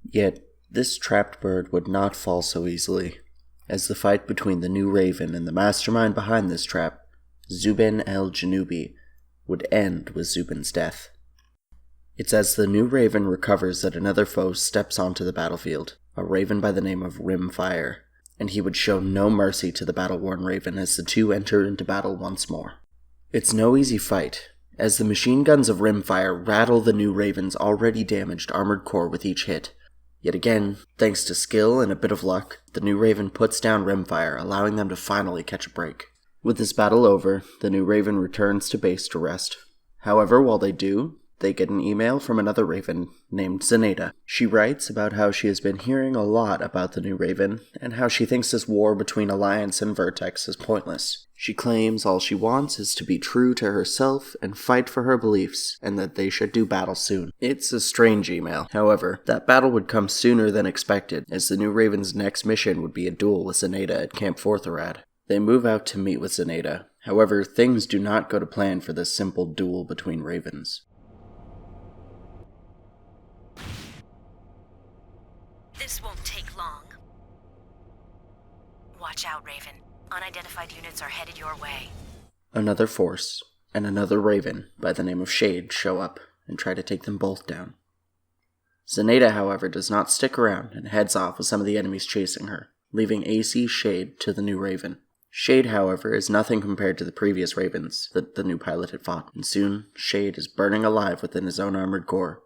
Yet, this trapped bird would not fall so easily, as the fight between the new Raven and the mastermind behind this trap, Zubin el-Janubi, would end with Zubin's death. It's as the new Raven recovers that another foe steps onto the battlefield, a Raven by the name of Rimfire, and he would show no mercy to the battle-worn Raven as the two enter into battle once more. It's no easy fight, as the machine guns of Rimfire rattle the new Raven's already damaged armored core with each hit. Yet again, thanks to skill and a bit of luck, the new Raven puts down Rimfire, allowing them to finally catch a break. With this battle over, the new Raven returns to base to rest. However, while they do, they get an email from another Raven named Zinaida. She writes about how she has been hearing a lot about the new Raven, and how she thinks this war between Alliance and Vertex is pointless. She claims all she wants is to be true to herself and fight for her beliefs, and that they should do battle soon. It's a strange email. However, that battle would come sooner than expected, as the new Raven's next mission would be a duel with Zinaida at Camp Fortherad. They move out to meet with Zinaida. However, things do not go to plan for this simple duel between Ravens. This won't take long. Watch out, Raven. Unidentified units are headed your way. Another force, and another Raven by the name of Shade show up and try to take them both down. Zinaida, however, does not stick around and heads off with some of the enemies chasing her, leaving AC Shade to the new Raven. Shade, however, is nothing compared to the previous Ravens that the new pilot had fought, and soon Shade is burning alive within his own armored core,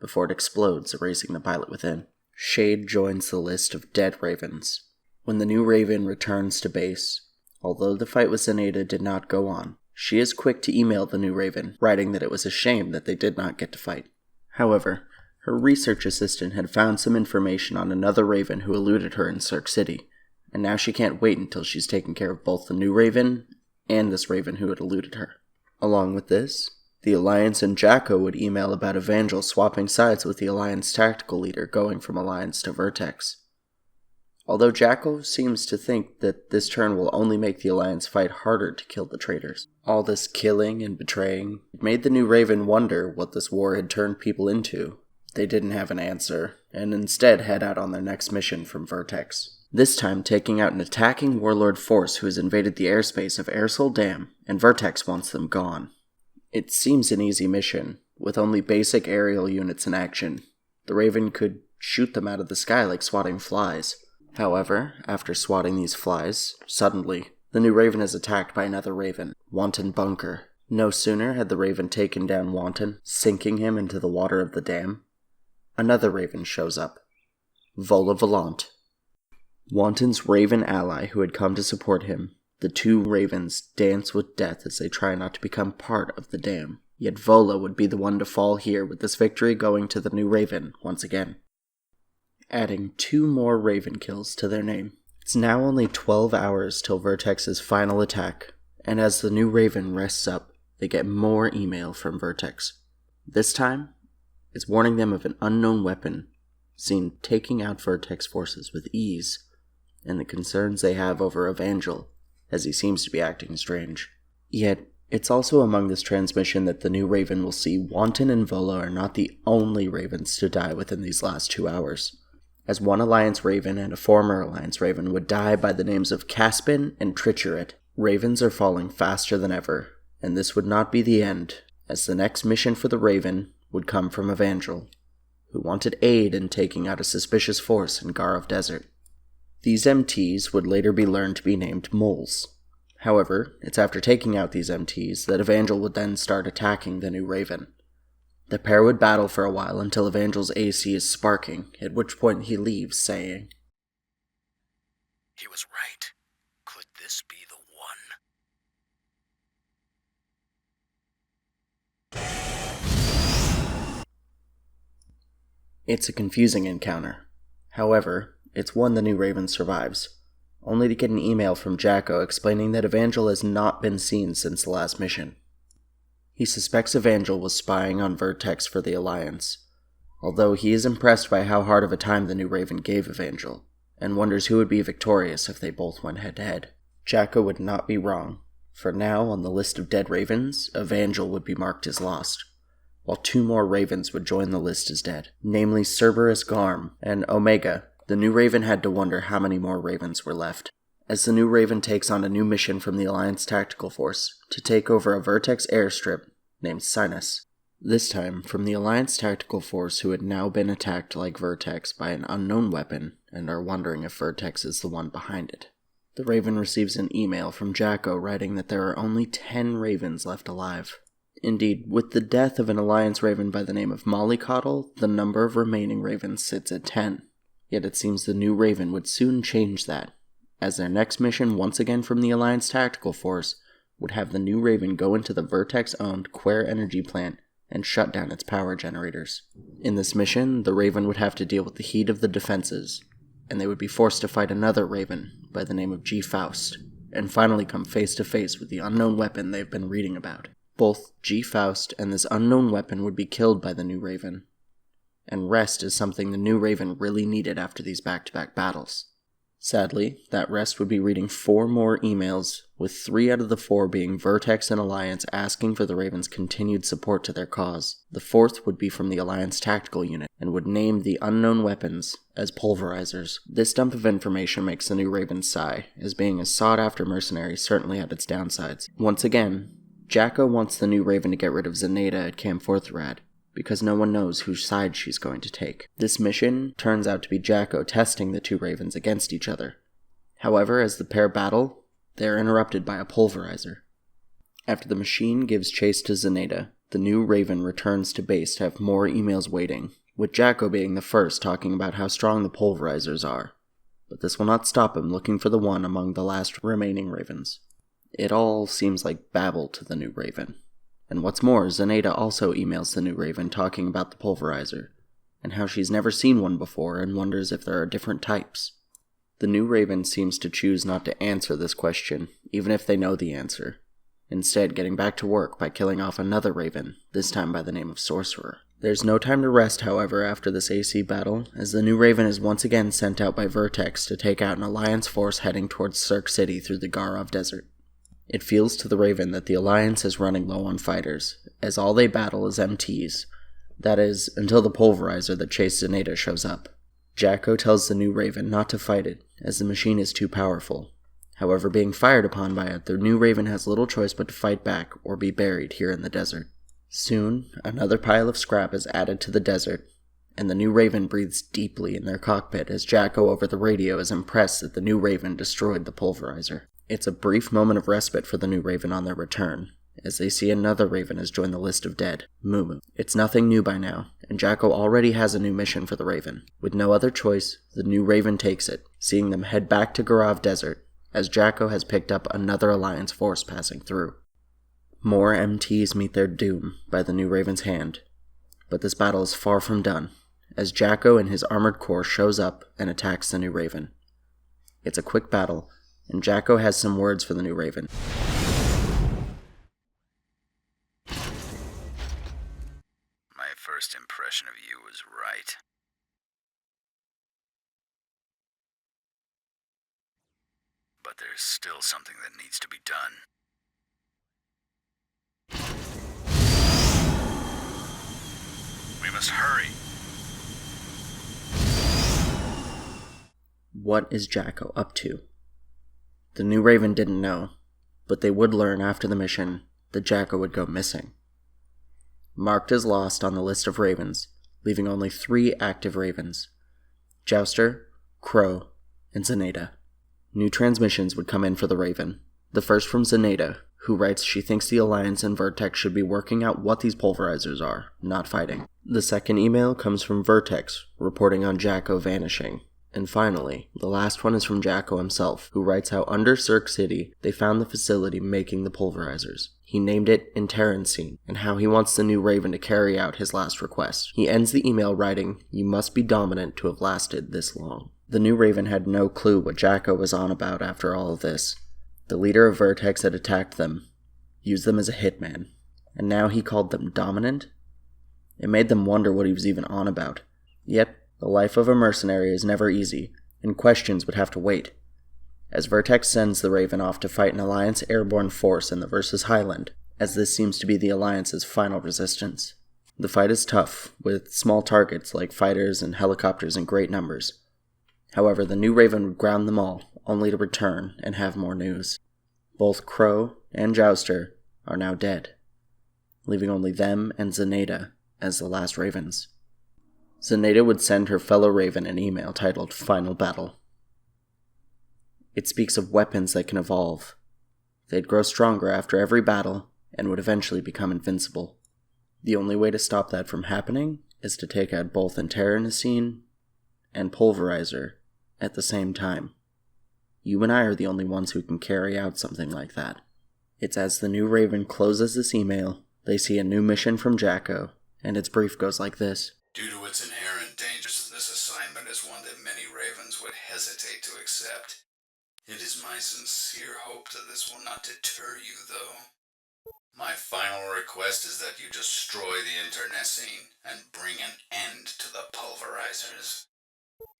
before it explodes, erasing the pilot within. Shade joins the list of dead Ravens. When the new Raven returns to base, although the fight with Zinaida did not go on, she is quick to email the new Raven, writing that it was a shame that they did not get to fight. However, her research assistant had found some information on another Raven who eluded her in Cirque City, and now she can't wait until she's taken care of both the new Raven and this Raven who had eluded her. Along with this, the Alliance and Jacko would email about Evangel swapping sides with the Alliance tactical leader going from Alliance to Vertex. Although Jacko seems to think that this turn will only make the Alliance fight harder to kill the traitors. All this killing and betraying made the new Raven wonder what this war had turned people into. They didn't have an answer, and instead head out on their next mission from Vertex. This time taking out an attacking warlord force who has invaded the airspace of Airsol Dam, and Vertex wants them gone. It seems an easy mission, with only basic aerial units in action. The Raven could shoot them out of the sky like swatting flies. However, after swatting these flies, suddenly, the new Raven is attacked by another Raven, Wanton Bunker. No sooner had the Raven taken down Wanton, sinking him into the water of the dam, another Raven shows up, Vola Volant. Wanton's Raven ally who had come to support him. The two Ravens dance with death as they try not to become part of the dam. Yet Vola would be the one to fall here, with this victory going to the new Raven once again, adding 2 more Raven kills to their name. It's now only 12 hours till Vertex's final attack, and as the new Raven rests up, they get more email from Vertex. This time, It's warning them of an unknown weapon seen taking out Vertex forces with ease, and the concerns they have over Evangel, as he seems to be acting strange. Yet, it's also among this transmission that the new Raven will see Wanton and Vola are not the only Ravens to die within these last 2 hours, as one Alliance Raven and a former Alliance Raven would die by the names of Caspin and Tricheret. Ravens are falling faster than ever, and this would not be the end, as the next mission for the Raven would come from Evangel, who wanted aid in taking out a suspicious force in Garov Desert. These MTs would later be learned to be named Moles. However, it's after taking out these MTs that Evangel would then start attacking the new Raven. The pair would battle for a while until Evangel's AC is sparking, at which point he leaves, saying, "He was right. Could this be the one?" It's a confusing encounter. However, it's one the new Raven survives, only to get an email from Jacko explaining that Evangel has not been seen since the last mission. He suspects Evangel was spying on Vertex for the Alliance, although he is impressed by how hard of a time the new Raven gave Evangel, and wonders who would be victorious if they both went head-to-head. Jacko would not be wrong, for now on the list of dead Ravens, Evangel would be marked as lost, while 2 more Ravens would join the list as dead, namely Cerberus Garm and Omega. The new Raven had to wonder how many more Ravens were left, as the new Raven takes on a new mission from the Alliance Tactical Force to take over a Vertex airstrip named Sinus. This time from the Alliance Tactical Force, who had now been attacked like Vertex by an unknown weapon and are wondering if Vertex is the one behind it. The Raven receives an email from Jacko writing that there are only 10 Ravens left alive. Indeed, with the death of an Alliance Raven by the name of Mollycoddle, the number of remaining Ravens sits at 10. Yet it seems the new Raven would soon change that, as their next mission, once again from the Alliance Tactical Force, would have the new Raven go into the Vertex-owned Quare energy plant and shut down its power generators. In this mission, the Raven would have to deal with the heat of the defenses, and they would be forced to fight another Raven by the name of G. Faust, and finally come face to face with the unknown weapon they've been reading about. Both G. Faust and this unknown weapon would be killed by the new Raven, and rest is something the new Raven really needed after these back-to-back battles. Sadly, that rest would be reading 4 more emails, with 3 out of the 4 being Vertex and Alliance asking for the Raven's continued support to their cause. The 4th would be from the Alliance Tactical Unit, and would name the unknown weapons as Pulverisers. This dump of information makes the new Raven sigh, as being a sought-after mercenary certainly had its downsides. Once again, Jacko wants the new Raven to get rid of Zinaida at Camp Forthrad, because no one knows whose side she's going to take. This mission turns out to be Jacko testing the 2 Ravens against each other. However, as the pair battle, they are interrupted by a Pulveriser. After the machine gives chase to Zinaida, the new Raven returns to base to have more emails waiting, with Jacko being the first talking about how strong the Pulverisers are. But this will not stop him looking for the one among the last remaining Ravens. It all seems like babble to the new Raven. And what's more, Zinaida also emails the new Raven talking about the Pulveriser, and how she's never seen one before and wonders if there are different types. The new Raven seems to choose not to answer this question, even if they know the answer, instead getting back to work by killing off another Raven, this time by the name of Sorcerer. There's no time to rest, however, after this AC battle, as the new Raven is once again sent out by Vertex to take out an Alliance force heading towards Cirque City through the Garov Desert. It feels to the Raven that the Alliance is running low on fighters, as all they battle is MTs, that is, until the Pulveriser that chased Zinaida shows up. Jacko tells the new Raven not to fight it, as the machine is too powerful. However, being fired upon by it, the new Raven has little choice but to fight back or be buried here in the desert. Soon, another pile of scrap is added to the desert, and the new Raven breathes deeply in their cockpit as Jacko over the radio is impressed that the new Raven destroyed the Pulveriser. It's a brief moment of respite for the new Raven on their return, as they see another Raven has joined the list of dead, Mumu. It's nothing new by now, and Jacko already has a new mission for the Raven. With no other choice, the new Raven takes it, seeing them head back to Garov Desert, as Jacko has picked up another Alliance force passing through. More MTs meet their doom by the new Raven's hand, but this battle is far from done, as Jacko and his armored corps shows up and attacks the new Raven. It's a quick battle, and Jacko has some words for the new Raven. My first impression of you was right. But there's still something that needs to be done. We must hurry. What is Jacko up to? The new Raven didn't know, but they would learn after the mission that Jacko would go missing. Marked as lost on the list of Ravens, leaving only 3 active Ravens: Jouster, Crow, and Zinaida. New transmissions would come in for the Raven. The first from Zinaida, who writes she thinks the Alliance and Vertex should be working out what these pulverizers are, not fighting. The second email comes from Vertex, reporting on Jacko vanishing. And finally, the last one is from Jacko himself, who writes how under Cirque City they found the facility making the pulverizers. He named it Interancine, and how he wants the new Raven to carry out his last request. He ends the email writing, "You must be dominant to have lasted this long." The new Raven had no clue what Jacko was on about after all of this. The leader of Vertex had attacked them, used them as a hitman, and now he called them dominant? It made them wonder what he was even on about. Yet, the life of a mercenary is never easy, and questions would have to wait. As Vertex sends the Raven off to fight an Alliance airborne force in the Versus Highland, as this seems to be the Alliance's final resistance. The fight is tough, with small targets like fighters and helicopters in great numbers. However, the new Raven would ground them all, only to return and have more news. Both Crow and Jouster are now dead, leaving only them and Zinaida as the last Ravens. Zinaida would send her fellow Raven an email titled Final Battle. It speaks of weapons that can evolve. They'd grow stronger after every battle and would eventually become invincible. The only way to stop that from happening is to take out both Interancine and Pulveriser at the same time. You and I are the only ones who can carry out something like that. It's as the new Raven closes this email, they see a new mission from Jacko, and its brief goes like this. Due to its inherent dangers, this assignment is one that many Ravens would hesitate to accept. It is my sincere hope that this will not deter you, though. My final request is that you destroy the internecine and bring an end to the pulverizers.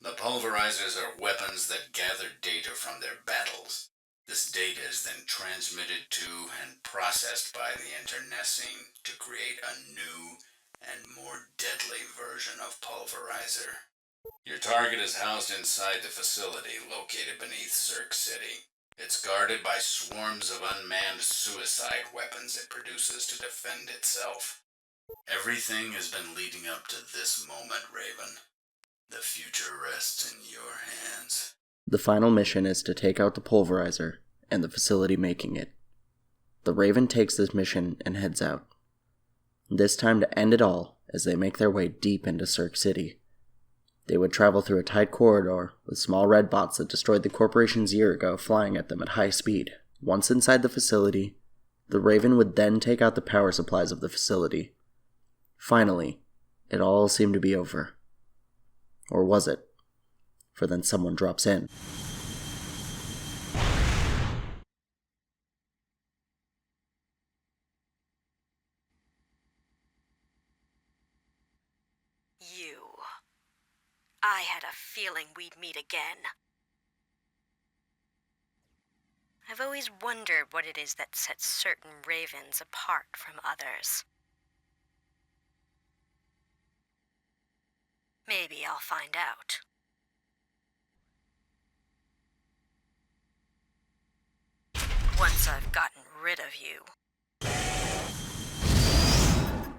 The pulverizers are weapons that gather data from their battles. This data is then transmitted to and processed by the internecine to create a new and more deadly version of Pulveriser. Your target is housed inside the facility located beneath Cirque City. It's guarded by swarms of unmanned suicide weapons it produces to defend itself. Everything has been leading up to this moment, Raven. The future rests in your hands. The final mission is to take out the Pulverizer and the facility making it. The Raven takes this mission and heads out. This time to end it all as they make their way deep into Cirque City. They would travel through a tight corridor with small red bots that destroyed the corporations a year ago flying at them at high speed. Once inside the facility, the Raven would then take out the power supplies of the facility. Finally, it all seemed to be over. Or was it? For then someone drops in. You. I had a feeling we'd meet again. I've always wondered what it is that sets certain Ravens apart from others. Maybe I'll find out. Once I've gotten rid of you.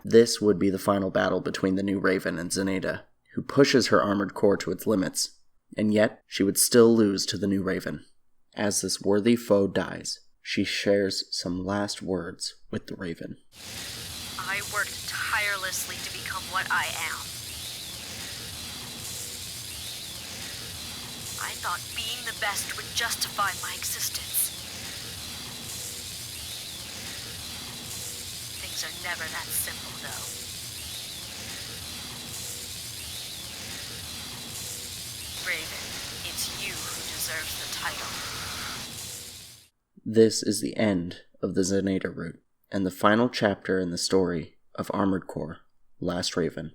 This would be the final battle between the new Raven and Zinaida, who pushes her armored core to its limits, and yet she would still lose to the new Raven. As this worthy foe dies, she shares some last words with the Raven. I worked tirelessly to become what I am. I thought being the best would justify my existence. Things are never that simple, though. Raven, it's you who deserves the title. This is the end of the Zinaida Route, and the final chapter in the story of Armored Core, Last Raven.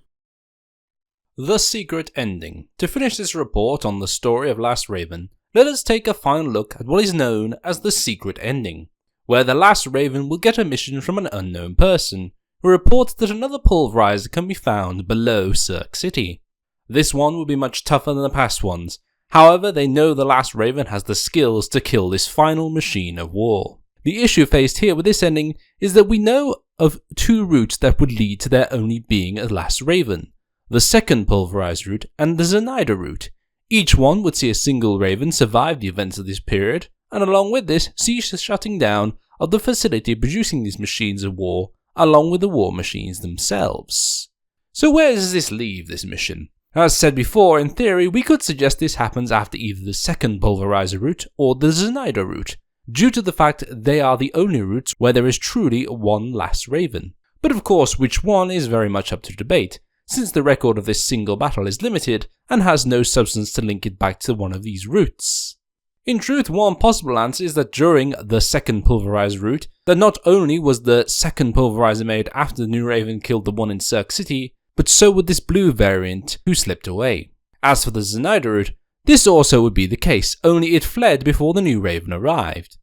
The Secret Ending. To finish this report on the story of Last Raven, let us take a final look at what is known as the Secret Ending, where the Last Raven will get a mission from an unknown person, who reports that another Pulveriser can be found below Cirque City. This one will be much tougher than the past ones, however they know the Last Raven has the skills to kill this final machine of war. The issue faced here with this ending is that we know of 2 routes that would lead to there only being a Last Raven. The second Pulveriser Route and the Zinaida Route. Each one would see a single Raven survive the events of this period, and along with this, see the shutting down of the facility producing these machines of war, along with the war machines themselves. So where does this leave this mission? As said before, in theory, we could suggest this happens after either the second Pulveriser Route or the Zinaida Route, due to the fact they are the only routes where there is truly one Last Raven. But of course, which one is very much up to debate, since the record of this single battle is limited and has no substance to link it back to one of these routes. In truth, one possible answer is that during the second Pulveriser Route, that not only was the second Pulveriser made after the new Raven killed the one in Cirque City, but so would this blue variant who slipped away. As for the Zinaida Route, this also would be the case, only it fled before the new Raven arrived.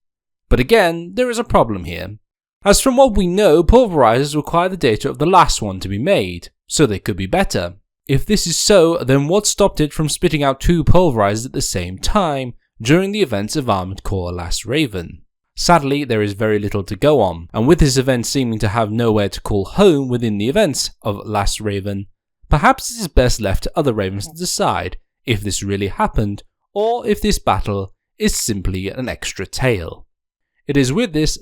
But again, there is a problem here. As from what we know, Pulverisers require the data of the last one to be made, so they could be better. If this is so, then what stopped it from spitting out 2 Pulverisers at the same time during the events of Armored Core Last Raven? Sadly, there is very little to go on, and with this event seeming to have nowhere to call home within the events of Last Raven, perhaps it is best left to other Ravens to decide if this really happened, or if this battle is simply an extra tale. It is with this